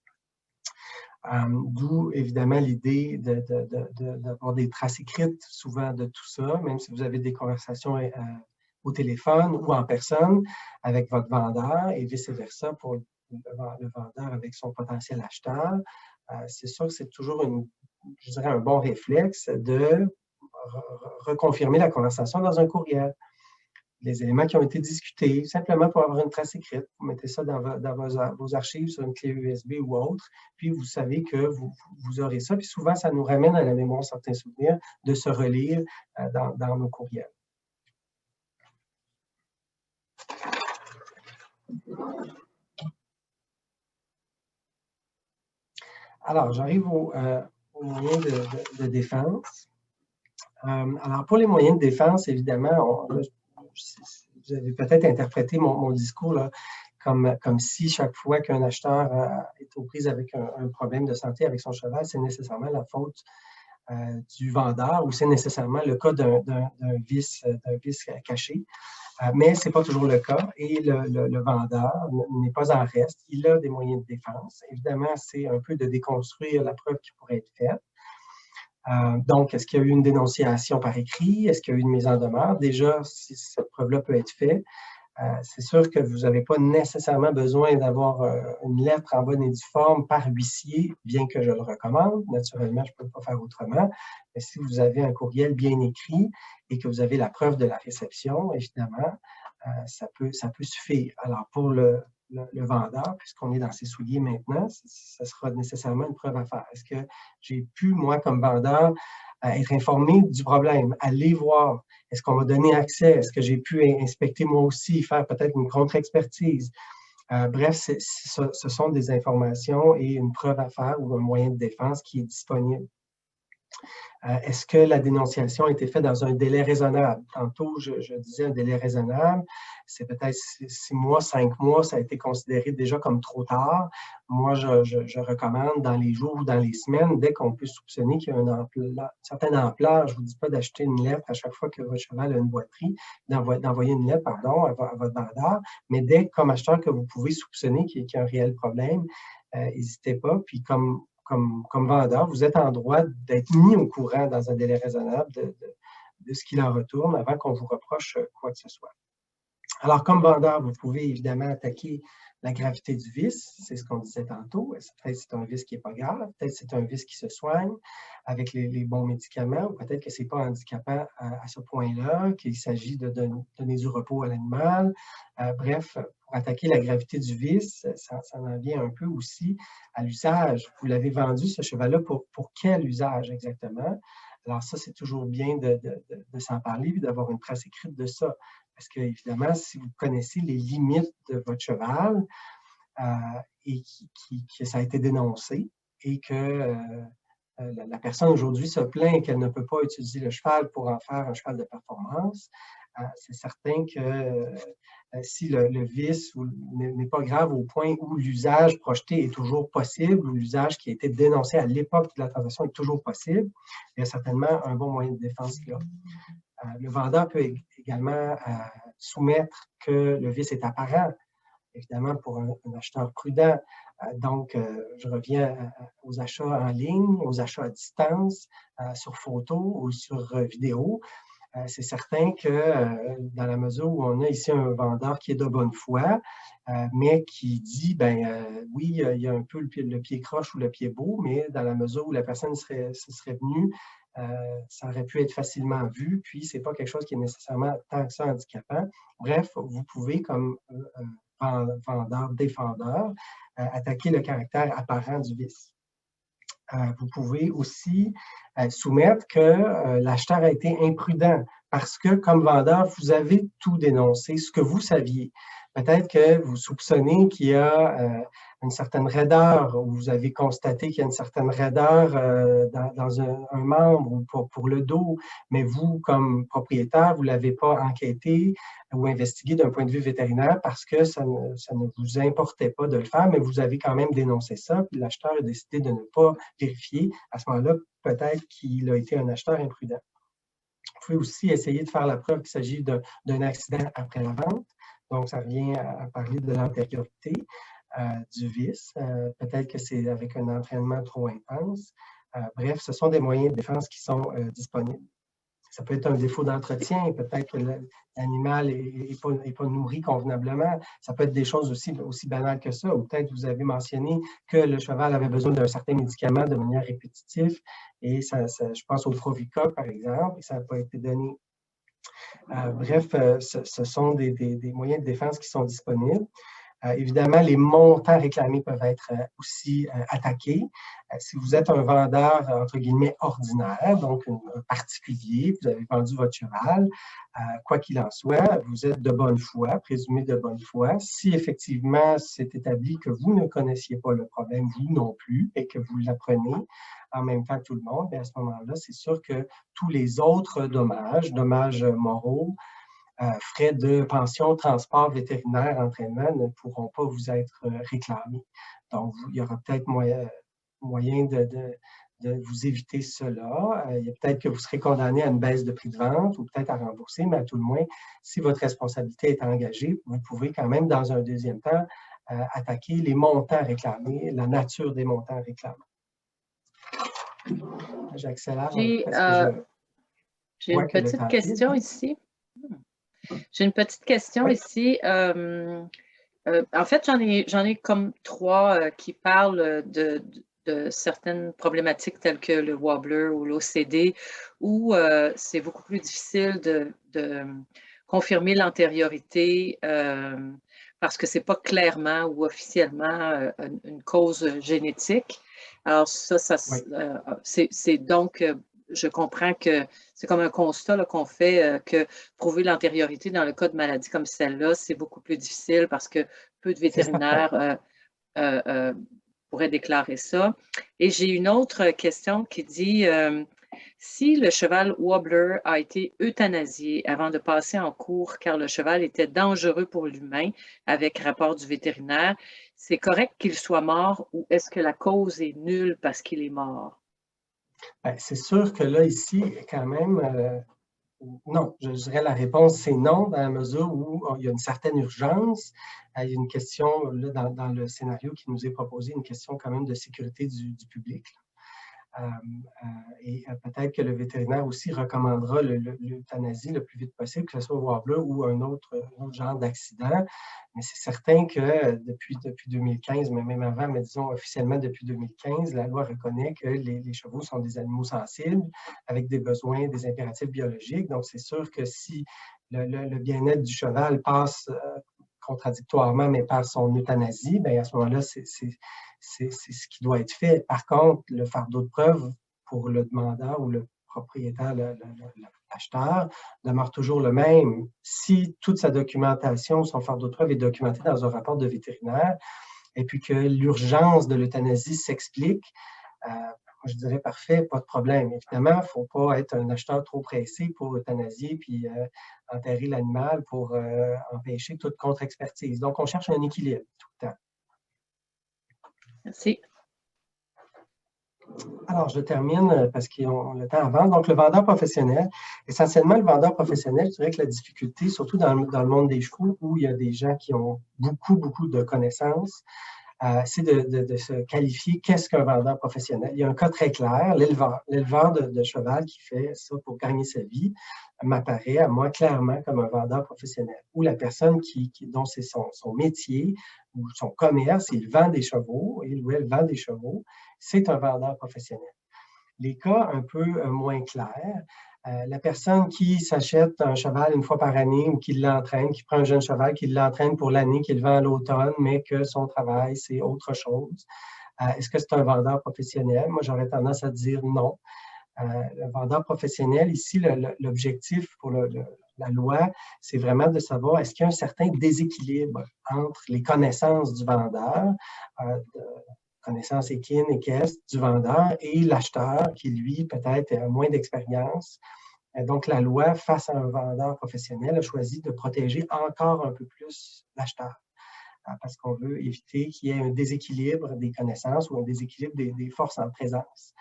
D'où, évidemment, l'idée d'avoir des traces écrites souvent de tout ça, même si vous avez des conversations au téléphone ou en personne avec votre vendeur et vice-versa pour le vendeur avec son potentiel acheteur. C'est sûr que c'est toujours, je dirais, un bon réflexe de reconfirmer la conversation dans un courriel. Les éléments qui ont été discutés, simplement pour avoir une trace écrite. Vous mettez ça dans vos archives sur une clé USB ou autre, puis vous savez que vous aurez ça. Puis souvent, ça nous ramène à la mémoire certains souvenirs de se relire dans nos courriels. Alors, j'arrive aux moyens de défense. Alors, pour les moyens de défense, évidemment, vous avez peut-être interprété mon discours là, comme si chaque fois qu'un acheteur est aux prises avec un problème de santé avec son cheval, c'est nécessairement la faute du vendeur ou c'est nécessairement le cas d'un vice caché. Mais ce n'est pas toujours le cas et le vendeur n'est pas en reste. Il a des moyens de défense. Évidemment, c'est un peu de déconstruire la preuve qui pourrait être faite. Donc, est-ce qu'il y a eu une dénonciation par écrit? Est-ce qu'il y a eu une mise en demeure? Déjà, si cette preuve-là peut être faite, c'est sûr que vous n'avez pas nécessairement besoin d'avoir une lettre en bonne et due forme par huissier, bien que je le recommande. Naturellement, je ne peux pas faire autrement. Mais si vous avez un courriel bien écrit et que vous avez la preuve de la réception, évidemment, ça peut suffire. Alors, pour le vendeur, puisqu'on est dans ses souliers maintenant, ça sera nécessairement une preuve à faire. Est-ce que j'ai pu, moi, comme vendeur, être informé du problème, aller voir? Est-ce qu'on m'a donné accès? Est-ce que j'ai pu inspecter moi aussi, faire peut-être une contre-expertise? Bref, ce sont des informations et une preuve à faire ou un moyen de défense qui est disponible. Est-ce que la dénonciation a été faite dans un délai raisonnable? Tantôt, je disais un délai raisonnable, c'est peut-être 6 mois, 5 mois, ça a été considéré déjà comme trop tard. Moi, je recommande dans les jours ou dans les semaines, dès qu'on peut soupçonner qu'il y a une certaine ampleur, je ne vous dis pas d'acheter une lettre à chaque fois que votre cheval a une boiterie, d'envoyer une lettre, pardon, à votre vendeur, mais dès, comme acheteur, que vous pouvez soupçonner qu'il y a un réel problème, n'hésitez pas. Puis comme vendeur, vous êtes en droit d'être mis au courant dans un délai raisonnable de ce qu'il en retourne avant qu'on vous reproche quoi que ce soit. Alors, comme vendeur, vous pouvez évidemment attaquer la gravité du vice, c'est ce qu'on disait tantôt. Peut-être que c'est un vice qui n'est pas grave, peut-être que c'est un vice qui se soigne avec les bons médicaments, ou peut-être que ce n'est pas handicapant à ce point-là, qu'il s'agit de donner du repos à l'animal. Bref, pour attaquer la gravité du vice, ça en vient un peu aussi à l'usage. Vous l'avez vendu, ce cheval-là, pour quel usage exactement? Alors ça, c'est toujours bien de s'en parler et d'avoir une trace écrite de ça. Parce que, évidemment, si vous connaissez les limites de votre cheval et que ça a été dénoncé et que la personne aujourd'hui se plaint qu'elle ne peut pas utiliser le cheval pour en faire un cheval de performance, c'est certain que si le vice n'est pas grave au point où l'usage projeté est toujours possible, ou l'usage qui a été dénoncé à l'époque de la transaction est toujours possible, il y a certainement un bon moyen de défense là. Le vendeur peut également soumettre que le vice est apparent, évidemment pour un acheteur prudent. Donc, je reviens aux achats en ligne, aux achats à distance, sur photo ou sur vidéo. C'est certain que dans la mesure où on a ici un vendeur qui est de bonne foi, mais qui dit, oui, il y a un peu le pied croche ou le pied beau, mais dans la mesure où la personne serait venue, ça aurait pu être facilement vu, puis ce n'est pas quelque chose qui est nécessairement tant que ça handicapant. Bref, vous pouvez, comme vendeur, défendeur, attaquer le caractère apparent du vice. Vous pouvez aussi soumettre que l'acheteur a été imprudent parce que, comme vendeur, vous avez tout dénoncé, ce que vous saviez. Peut-être que vous soupçonnez qu'il y a une certaine raideur, ou vous avez constaté qu'il y a une certaine raideur dans un membre ou pour le dos, mais vous, comme propriétaire, vous ne l'avez pas enquêté ou investigué d'un point de vue vétérinaire parce que ça ne vous importait pas de le faire, mais vous avez quand même dénoncé ça, puis l'acheteur a décidé de ne pas vérifier. À ce moment-là, peut-être qu'il a été un acheteur imprudent. Vous pouvez aussi essayer de faire la preuve qu'il s'agit d'un accident après la vente. Donc, ça revient à parler de l'antériorité du vice. Peut-être que c'est avec un entraînement trop intense. Bref, ce sont des moyens de défense qui sont disponibles. Ça peut être un défaut d'entretien, peut-être que l'animal n'est pas nourri convenablement. Ça peut être des choses aussi banales que ça. Ou peut-être vous avez mentionné que le cheval avait besoin d'un certain médicament de manière répétitive. Et je pense au Provica, par exemple, et ça n'a pas été donné. Bref, ce sont des moyens de défense qui sont disponibles. Évidemment, les montants réclamés peuvent être aussi attaqués. Si vous êtes un vendeur, entre guillemets, ordinaire, donc un particulier, vous avez vendu votre cheval, quoi qu'il en soit, vous êtes de bonne foi, présumé de bonne foi. Si effectivement c'est établi que vous ne connaissiez pas le problème, vous non plus, et que vous l'apprenez en même temps que tout le monde, bien à ce moment-là, c'est sûr que tous les autres dommages moraux, frais de pension, transport, vétérinaire, entraînement ne pourront pas vous être réclamés. Donc, il y aura peut-être moyen de vous éviter cela. Il y a peut-être que vous serez condamné à une baisse de prix de vente ou peut-être à rembourser, mais à tout le moins, si votre responsabilité est engagée, vous pouvez quand même, dans un deuxième temps, attaquer les montants réclamés, la nature des montants réclamés. J'accélère. J'ai une petite question ici. J'ai une petite question ici. En fait, j'en ai comme 3 qui parlent de certaines problématiques telles que le wobbler ou l'OCD, où c'est beaucoup plus difficile de confirmer l'antériorité parce que ce n'est pas clairement ou officiellement une cause génétique. Alors ça c'est donc je comprends que c'est comme un constat qu'on fait, que prouver l'antériorité dans le cas de maladies comme celle-là, c'est beaucoup plus difficile parce que peu de C'est certain. vétérinaires pourraient déclarer ça. Et j'ai une autre question qui dit si le cheval Wobbler a été euthanasié avant de passer en cours car le cheval était dangereux pour l'humain avec rapport du vétérinaire, c'est correct qu'il soit mort ou est-ce que la cause est nulle parce qu'il est mort? Ben, c'est sûr que là, ici, quand même, non, je dirais la réponse c'est non, dans la mesure où il y a une certaine urgence. Il y a une question, là, dans le scénario qui nous est proposé, une question quand même de sécurité du public. Et peut-être que le vétérinaire aussi recommandera l'euthanasie le plus vite possible, que ce soit au Wobbler ou un autre genre d'accident. Mais c'est certain que depuis 2015, mais même avant, mais disons officiellement depuis 2015, la loi reconnaît que les chevaux sont des animaux sensibles avec des besoins, des impératifs biologiques. Donc, c'est sûr que si le bien-être du cheval passe contradictoirement, mais par son euthanasie, bien, à ce moment-là, c'est ce qui doit être fait. Par contre, le fardeau de preuve pour le demandeur ou le propriétaire, l'acheteur, demeure toujours le même. Si toute sa documentation, son fardeau de preuve est documenté dans un rapport de vétérinaire, et puis que l'urgence de l'euthanasie s'explique, je dirais parfait, pas de problème. Évidemment, il ne faut pas être un acheteur trop pressé pour euthanasier puis enterrer l'animal pour empêcher toute contre-expertise. Donc, on cherche un équilibre tout le temps. Merci. Alors, je termine parce qu'ils ont le temps avant. Donc, le vendeur professionnel, essentiellement, le vendeur professionnel, je dirais que la difficulté, surtout dans le monde des chevaux, où il y a des gens qui ont beaucoup de connaissances, c'est de se qualifier qu'est-ce qu'un vendeur professionnel. Il y a un cas très clair, l'éleveur de cheval qui fait ça pour gagner sa vie m'apparaît à moi clairement comme un vendeur professionnel. Ou la personne dont c'est son métier ou son commerce, il vend des chevaux, il ou elle vend des chevaux, c'est un vendeur professionnel. Les cas un peu moins clairs, la personne qui s'achète un cheval une fois par année ou qui l'entraîne, qui prend un jeune cheval, qui l'entraîne pour l'année, qu'il vend à l'automne, mais que son travail, c'est autre chose. Est-ce que c'est un vendeur professionnel? Moi, j'aurais tendance à dire non. Le vendeur professionnel, ici, l'objectif pour la loi, c'est vraiment de savoir est-ce qu'il y a un certain déséquilibre entre les connaissances du vendeur, connaissances équines, équestres du vendeur et l'acheteur qui, lui, peut-être a moins d'expérience. Donc, la loi, face à un vendeur professionnel, a choisi de protéger encore un peu plus l'acheteur parce qu'on veut éviter qu'il y ait un déséquilibre des connaissances ou un déséquilibre des forces en présence.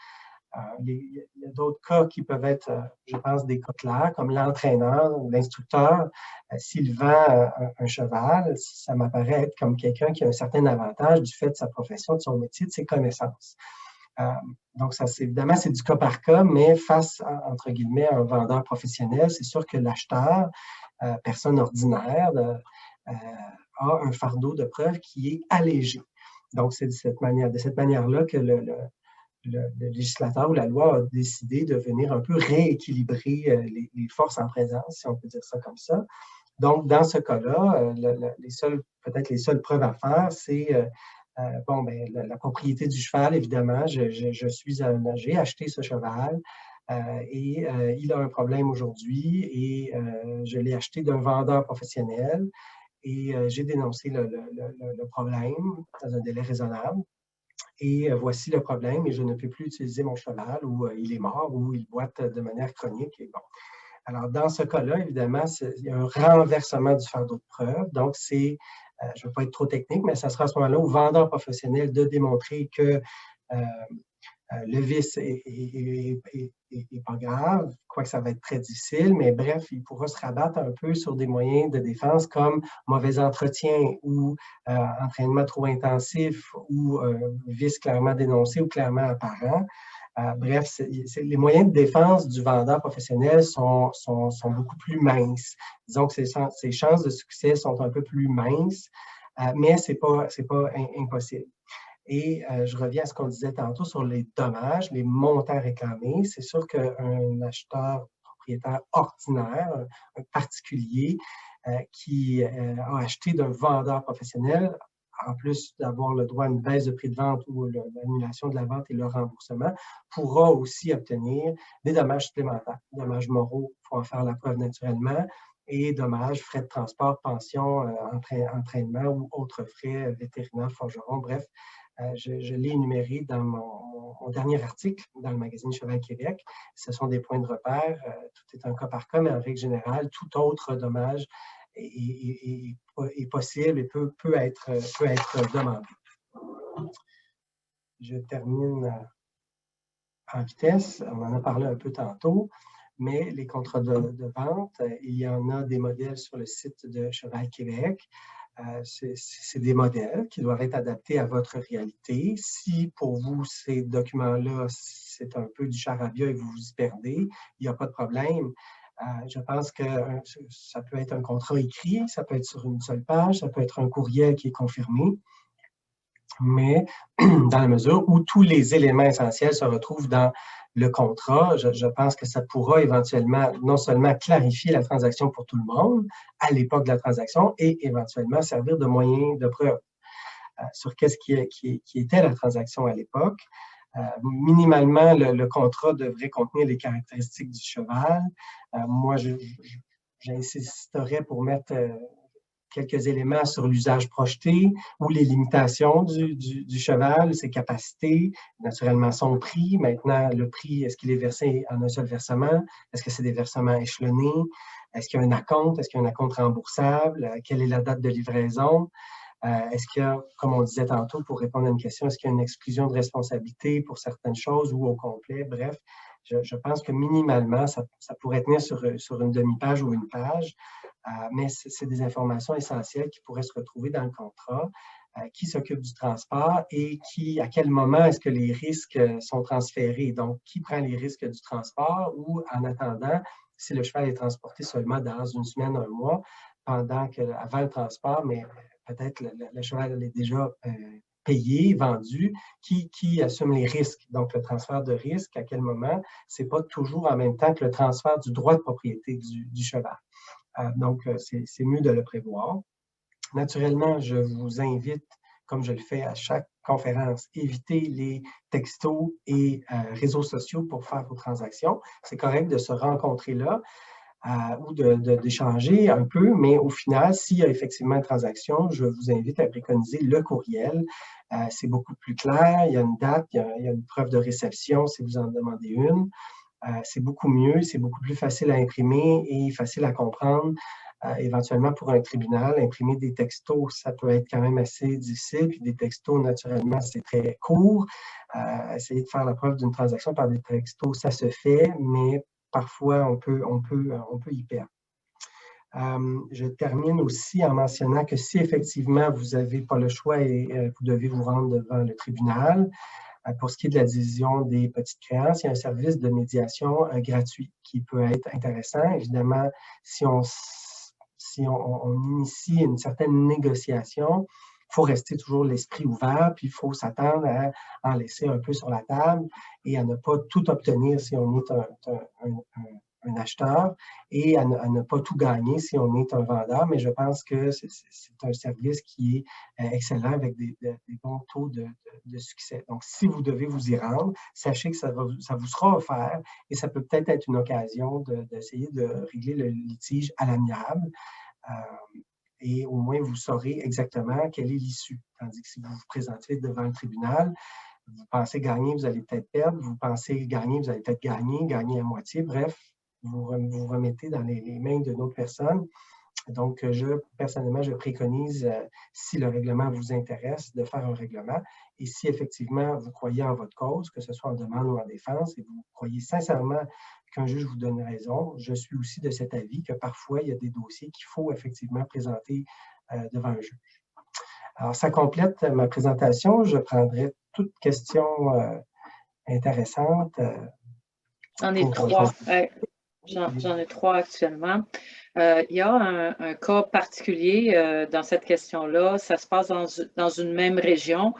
Il y a d'autres cas qui peuvent être, je pense, des cas clairs, comme l'entraîneur, l'instructeur. S'il vend un cheval, ça m'apparaît être comme quelqu'un qui a un certain avantage du fait de sa profession, de son métier, de ses connaissances. Donc, ça, évidemment, c'est du cas par cas, mais face, entre guillemets, à un vendeur professionnel, c'est sûr que l'acheteur, personne ordinaire, a un fardeau de preuve qui est allégé. Donc, c'est de cette manière-là que le législateur ou la loi a décidé de venir un peu rééquilibrer les forces en présence, si on peut dire ça comme ça. Donc, dans ce cas-là, peut-être les seules preuves à faire, c'est la propriété du cheval, évidemment. J'ai acheté ce cheval et il a un problème aujourd'hui et je l'ai acheté d'un vendeur professionnel et j'ai dénoncé le problème dans un délai raisonnable. Et voici le problème, et je ne peux plus utiliser mon cheval, ou il est mort, ou il boite de manière chronique. Et bon. Alors, dans ce cas-là, évidemment, il y a un renversement du fardeau de preuve. Donc, je ne veux pas être trop technique, mais ça sera à ce moment-là au vendeur professionnel de démontrer que le vice n'est pas grave, quoique ça va être très difficile, mais bref, il pourra se rabattre un peu sur des moyens de défense comme mauvais entretien ou entraînement trop intensif ou vice clairement dénoncé ou clairement apparent. Bref, les moyens de défense du vendeur professionnel sont beaucoup plus minces. Disons que ses chances de succès sont un peu plus minces, mais ce n'est pas impossible. Et je reviens à ce qu'on disait tantôt sur les dommages, les montants réclamés. C'est sûr qu'un acheteur propriétaire ordinaire, un particulier qui a acheté d'un vendeur professionnel, en plus d'avoir le droit à une baisse de prix de vente ou l'annulation de la vente et le remboursement, pourra aussi obtenir des dommages supplémentaires. Dommages moraux, il faut en faire la preuve naturellement, et dommages, frais de transport, pension, entraînement ou autres frais vétérinaires, forgerons, bref. Je l'ai énuméré dans mon dernier article dans le magazine Cheval Québec. Ce sont des points de repère. Tout est un cas par cas, mais en règle générale, tout autre dommage est possible et peut être demandé. Je termine en vitesse. On en a parlé un peu tantôt, mais les contrats de vente, il y en a des modèles sur le site de Cheval Québec. C'est des modèles qui doivent être adaptés à votre réalité. Si pour vous, ces documents-là, c'est un peu du charabia et vous vous y perdez, il n'y a pas de problème. Je pense que ça peut être un contrat écrit, ça peut être sur une seule page, ça peut être un courriel qui est confirmé, mais dans la mesure où tous les éléments essentiels se retrouvent dans le contrat, je pense que ça pourra éventuellement non seulement clarifier la transaction pour tout le monde à l'époque de la transaction et éventuellement servir de moyen de preuve sur qu'est-ce qui était la transaction à l'époque. Minimalement, le contrat devrait contenir les caractéristiques du cheval. Moi, j'insisterais pour mettre quelques éléments sur l'usage projeté ou les limitations du cheval, ses capacités, naturellement son prix. Maintenant, le prix, est-ce qu'il est versé en un seul versement? Est-ce que c'est des versements échelonnés? Est-ce qu'il y a un acompte? Est-ce qu'il y a un acompte remboursable? Quelle est la date de livraison? Est-ce qu'il y a, comme on disait tantôt, pour répondre à une question, est-ce qu'il y a une exclusion de responsabilité pour certaines choses ou au complet? Bref, je pense que minimalement, ça pourrait tenir sur une demi-page ou une page, mais c'est des informations essentielles qui pourraient se retrouver dans le contrat. Qui s'occupe du transport et à quel moment est-ce que les risques sont transférés? Donc, qui prend les risques du transport ou, en attendant, si le cheval est transporté seulement dans une semaine, un mois, avant le transport, mais peut-être le cheval est déjà payé, vendu, qui assume les risques? Donc, le transfert de risque, à quel moment? Ce n'est pas toujours en même temps que le transfert du droit de propriété du cheval. Donc, c'est mieux de le prévoir. Naturellement, je vous invite, comme je le fais à chaque conférence, éviter les textos et réseaux sociaux pour faire vos transactions. C'est correct de se rencontrer là ou d'échanger un peu, mais au final, s'il y a effectivement une transaction, je vous invite à préconiser le courriel. C'est beaucoup plus clair, il y a une date, il y a une preuve de réception si vous en demandez une. C'est beaucoup mieux, c'est beaucoup plus facile à imprimer et facile à comprendre. Éventuellement, pour un tribunal, imprimer des textos, ça peut être quand même assez difficile. Puis des textos, naturellement, c'est très court. Essayer de faire la preuve d'une transaction par des textos, ça se fait, mais parfois, on peut y perdre. Je termine aussi en mentionnant que si effectivement, vous n'avez pas le choix et vous devez vous rendre devant le tribunal, pour ce qui est de la division des petites créances, il y a un service de médiation gratuit qui peut être intéressant. Évidemment, si on initie une certaine négociation, il faut rester toujours l'esprit ouvert, puis il faut s'attendre à en laisser un peu sur la table et à ne pas tout obtenir si on est un acheteur et à ne pas tout gagner si on est un vendeur. Mais je pense que c'est un service qui est excellent avec des bons taux de succès. Donc, si vous devez vous y rendre, sachez que ça vous sera offert et ça peut peut-être être une occasion d'essayer de régler le litige à l'amiable. Et au moins, vous saurez exactement quelle est l'issue. Tandis que si vous vous présentez devant le tribunal, vous pensez gagner, vous allez peut-être perdre. Vous pensez gagner, vous allez peut-être gagner à moitié. Bref, vous remettez dans les mains d'une autre personne. Donc, personnellement, je préconise, si le règlement vous intéresse, de faire un règlement. Et si effectivement, vous croyez en votre cause, que ce soit en demande ou en défense, et vous croyez sincèrement qu'un juge vous donne raison, je suis aussi de cet avis que parfois, il y a des dossiers qu'il faut effectivement présenter devant un juge. Alors, ça complète ma présentation. Je prendrai toute question intéressante. J'en ai trois. J'en ai trois actuellement. Il y a un cas particulier dans cette question-là. Ça se passe dans une même région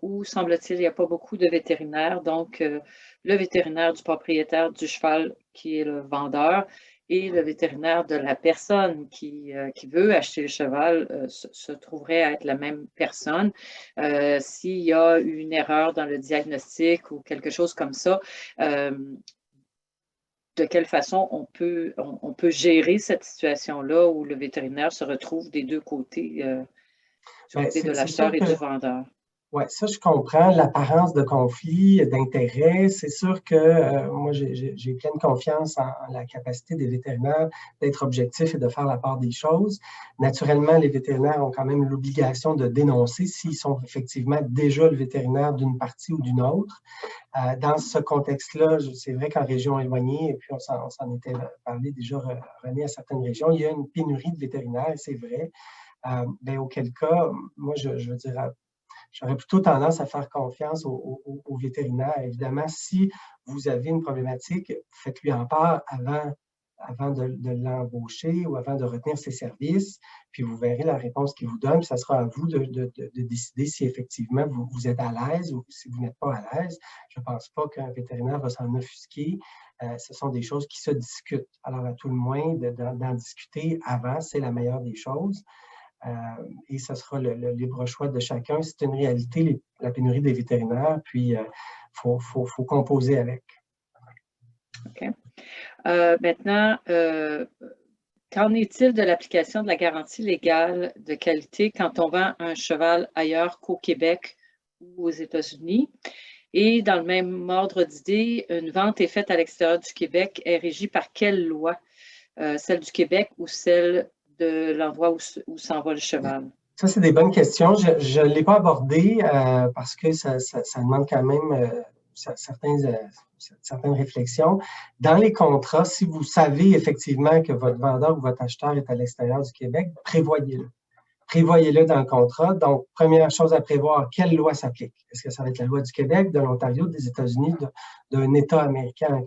où, semble-t-il, il n'y a pas beaucoup de vétérinaires. Donc, le vétérinaire du propriétaire du cheval, qui est le vendeur, et le vétérinaire de la personne qui veut acheter le cheval se trouverait à être la même personne. S'il y a une erreur dans le diagnostic ou quelque chose comme ça, de quelle façon on peut gérer cette situation-là où le vétérinaire se retrouve des deux côtés, du Bien, côté de c'est sûr l'acheteur et que du vendeur. oui, ça, je comprends l'apparence de conflit, d'intérêt. C'est sûr que moi, j'ai pleine confiance en la capacité des vétérinaires d'être objectifs et de faire la part des choses. Naturellement, les vétérinaires ont quand même l'obligation de dénoncer s'ils sont effectivement déjà le vétérinaire d'une partie ou d'une autre. Dans ce contexte-là, c'est vrai qu'en région éloignée, et puis on s'en était parlé déjà, René, à certaines régions, il y a une pénurie de vétérinaires, et c'est vrai. Bien, auquel cas, moi, je veux dire, j'aurais plutôt tendance à faire confiance aux vétérinaires. Évidemment, si vous avez une problématique, faites-lui en part avant de l'embaucher ou avant de retenir ses services, puis vous verrez la réponse qu'il vous donne, puis ça sera à vous de décider si effectivement vous êtes à l'aise ou si vous n'êtes pas à l'aise. Je ne pense pas qu'un vétérinaire va s'en offusquer. Ce sont des choses qui se discutent. Alors, à tout le moins, d'en discuter avant, c'est la meilleure des choses. Et ce sera le libre choix de chacun. C'est une réalité, la pénurie des vétérinaires, puis il faut composer avec. OK. Maintenant, qu'en est-il de l'application de la garantie légale de qualité quand on vend un cheval ailleurs qu'au Québec ou aux États-Unis? Et dans le même ordre d'idée, une vente est faite à l'extérieur du Québec, est régie par quelle loi? Celle du Québec ou celle de l'endroit où s'en va le cheval? Ça, c'est des bonnes questions. Je ne l'ai pas abordé parce que ça demande quand même certaines réflexions. Dans les contrats, si vous savez effectivement que votre vendeur ou votre acheteur est à l'extérieur du Québec, prévoyez-le. Prévoyez-le dans le contrat. Donc, première chose à prévoir, quelle loi s'applique? Est-ce que ça va être la loi du Québec, de l'Ontario, des États-Unis, d'un État américain,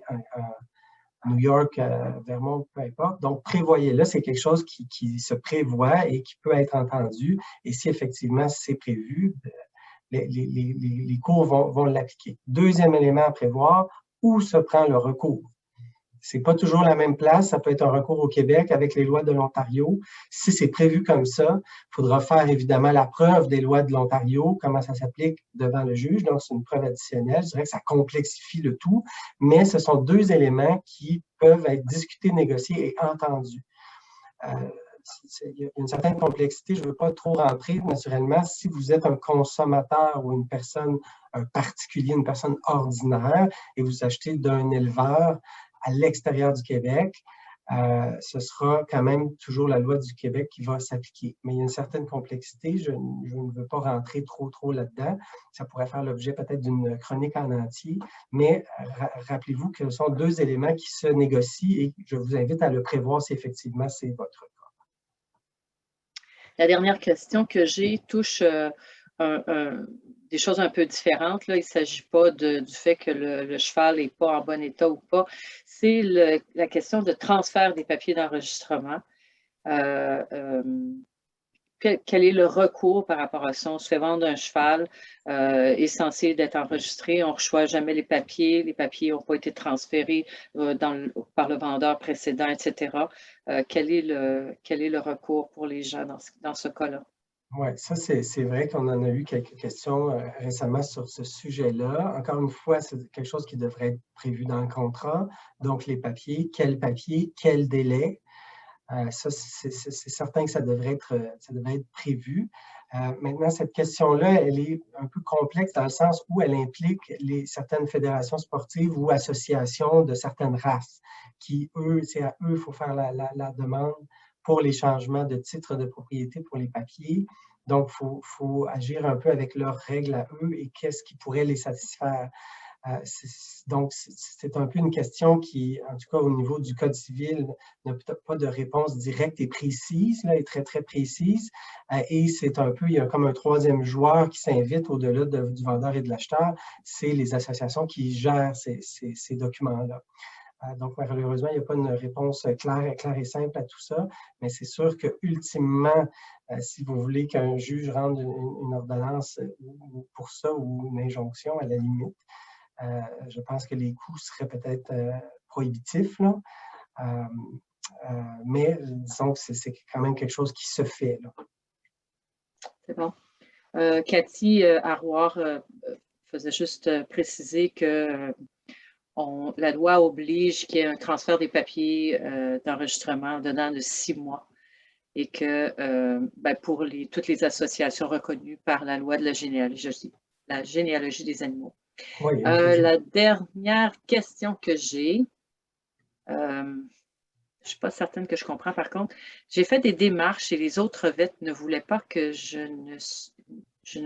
New York, Vermont, peu importe. Donc, prévoyez-le, c'est quelque chose qui se prévoit et qui peut être entendu. Et si effectivement c'est prévu, les cours vont l'appliquer. Deuxième élément à prévoir, où se prend le recours? C'est pas toujours la même place. Ça peut être un recours au Québec avec les lois de l'Ontario. Si c'est prévu comme ça, il faudra faire évidemment la preuve des lois de l'Ontario, comment ça s'applique devant le juge. Donc, c'est une preuve additionnelle. Je dirais que ça complexifie le tout, mais ce sont deux éléments qui peuvent être discutés, négociés et entendus. Il y a une certaine complexité. Je ne veux pas trop rentrer, naturellement. Si vous êtes un consommateur ou une personne, un particulier, une personne ordinaire, et vous achetez d'un éleveur à l'extérieur du Québec, ce sera quand même toujours la loi du Québec qui va s'appliquer. Mais il y a une certaine complexité. Je ne veux pas rentrer trop là-dedans. Ça pourrait faire l'objet peut-être d'une chronique en entier. Mais rappelez-vous que ce sont deux éléments qui se négocient et je vous invite à le prévoir si effectivement c'est votre cas. La dernière question que j'ai touche des choses un peu différentes. Là. Il ne s'agit pas du fait que le cheval n'est pas en bon état ou pas. C'est la question de transfert des papiers d'enregistrement. Quel est le recours par rapport à ça? On se fait vendre un cheval, est censé d'être enregistré, on ne reçoit jamais les papiers n'ont pas été transférés par le vendeur précédent, etc. Quel est le recours pour les gens dans ce cas-là? Oui, ça, c'est vrai qu'on en a eu quelques questions récemment sur ce sujet-là. Encore une fois, c'est quelque chose qui devrait être prévu dans le contrat. Donc, les papiers, quel délai? Ça, c'est certain que ça devrait être prévu. Maintenant, cette question-là, elle est un peu complexe dans le sens où elle implique certaines fédérations sportives ou associations de certaines races qui, eux, c'est à eux, il faut faire la demande pour les changements de titre de propriété pour les papiers. Donc, il faut agir un peu avec leurs règles à eux et qu'est-ce qui pourrait les satisfaire. Donc, c'est un peu une question qui, en tout cas au niveau du Code civil, n'a peut-être pas de réponse directe et précise, là, et très précise. Et c'est un peu, il y a comme un troisième joueur qui s'invite au-delà du vendeur et de l'acheteur, c'est les associations qui gèrent ces documents-là. Donc, malheureusement, il n'y a pas une réponse claire et simple à tout ça, mais c'est sûr que ultimement, si vous voulez qu'un juge rende une ordonnance pour ça ou une injonction à la limite, je pense que les coûts seraient peut-être prohibitifs, là. mais disons que c'est quand même quelque chose qui se fait. C'est bon. Cathy Arroir faisait juste préciser que la loi oblige qu'il y ait un transfert des papiers d'enregistrement dedans de 6 mois et que pour toutes les associations reconnues par la loi de la généalogie des animaux. Oui, la dernière question que j'ai, je ne suis pas certaine que je comprends par contre, j'ai fait des démarches et les autres vets ne voulaient pas que je ne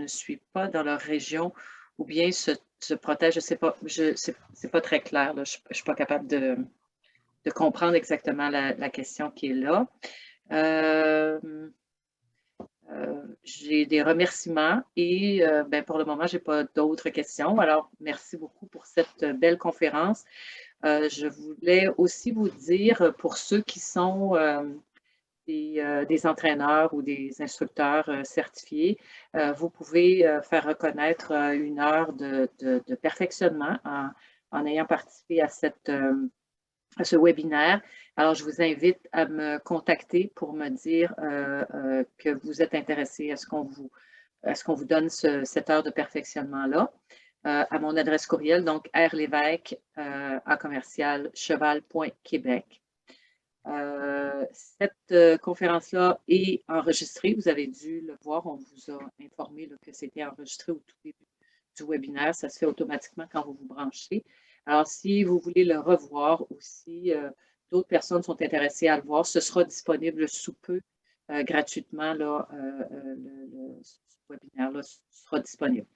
suis pas dans leur région ou bien se protège, je ne sais pas, c'est pas très clair, là, je ne suis pas capable de comprendre exactement la question qui est là. J'ai des remerciements et pour le moment, je n'ai pas d'autres questions. Alors, merci beaucoup pour cette belle conférence. Je voulais aussi vous dire, pour ceux qui sont des entraîneurs ou des instructeurs certifiés, vous pouvez faire reconnaître une heure de perfectionnement en ayant participé à ce webinaire. Alors, je vous invite à me contacter pour me dire que vous êtes intéressé à ce qu'on vous donne cette heure de perfectionnement-là. À mon adresse courriel, donc rlevesque@cheval.québec. Cette conférence-là est enregistrée. Vous avez dû le voir. On vous a informé que c'était enregistré au tout début du webinaire. Ça se fait automatiquement quand vous vous branchez. Alors, si vous voulez le revoir ou si d'autres personnes sont intéressées à le voir, ce sera disponible sous peu gratuitement. Là, ce webinaire-là sera disponible.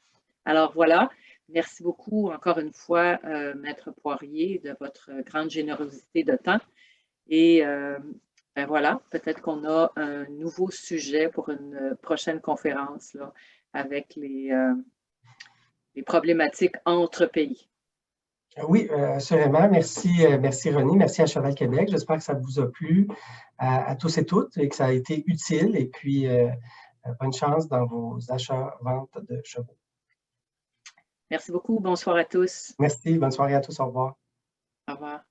Alors, voilà. Merci beaucoup encore une fois, Maître Poirier, de votre grande générosité de temps. Et voilà, peut-être qu'on a un nouveau sujet pour une prochaine conférence là, avec les problématiques entre pays. Oui, assurément. Merci, merci René. Merci à Cheval Québec. J'espère que ça vous a plu à tous et toutes et que ça a été utile. Et puis, bonne chance dans vos achats, ventes de chevaux. Merci beaucoup. Bonsoir à tous. Merci. Bonne soirée à tous. Au revoir. Au revoir.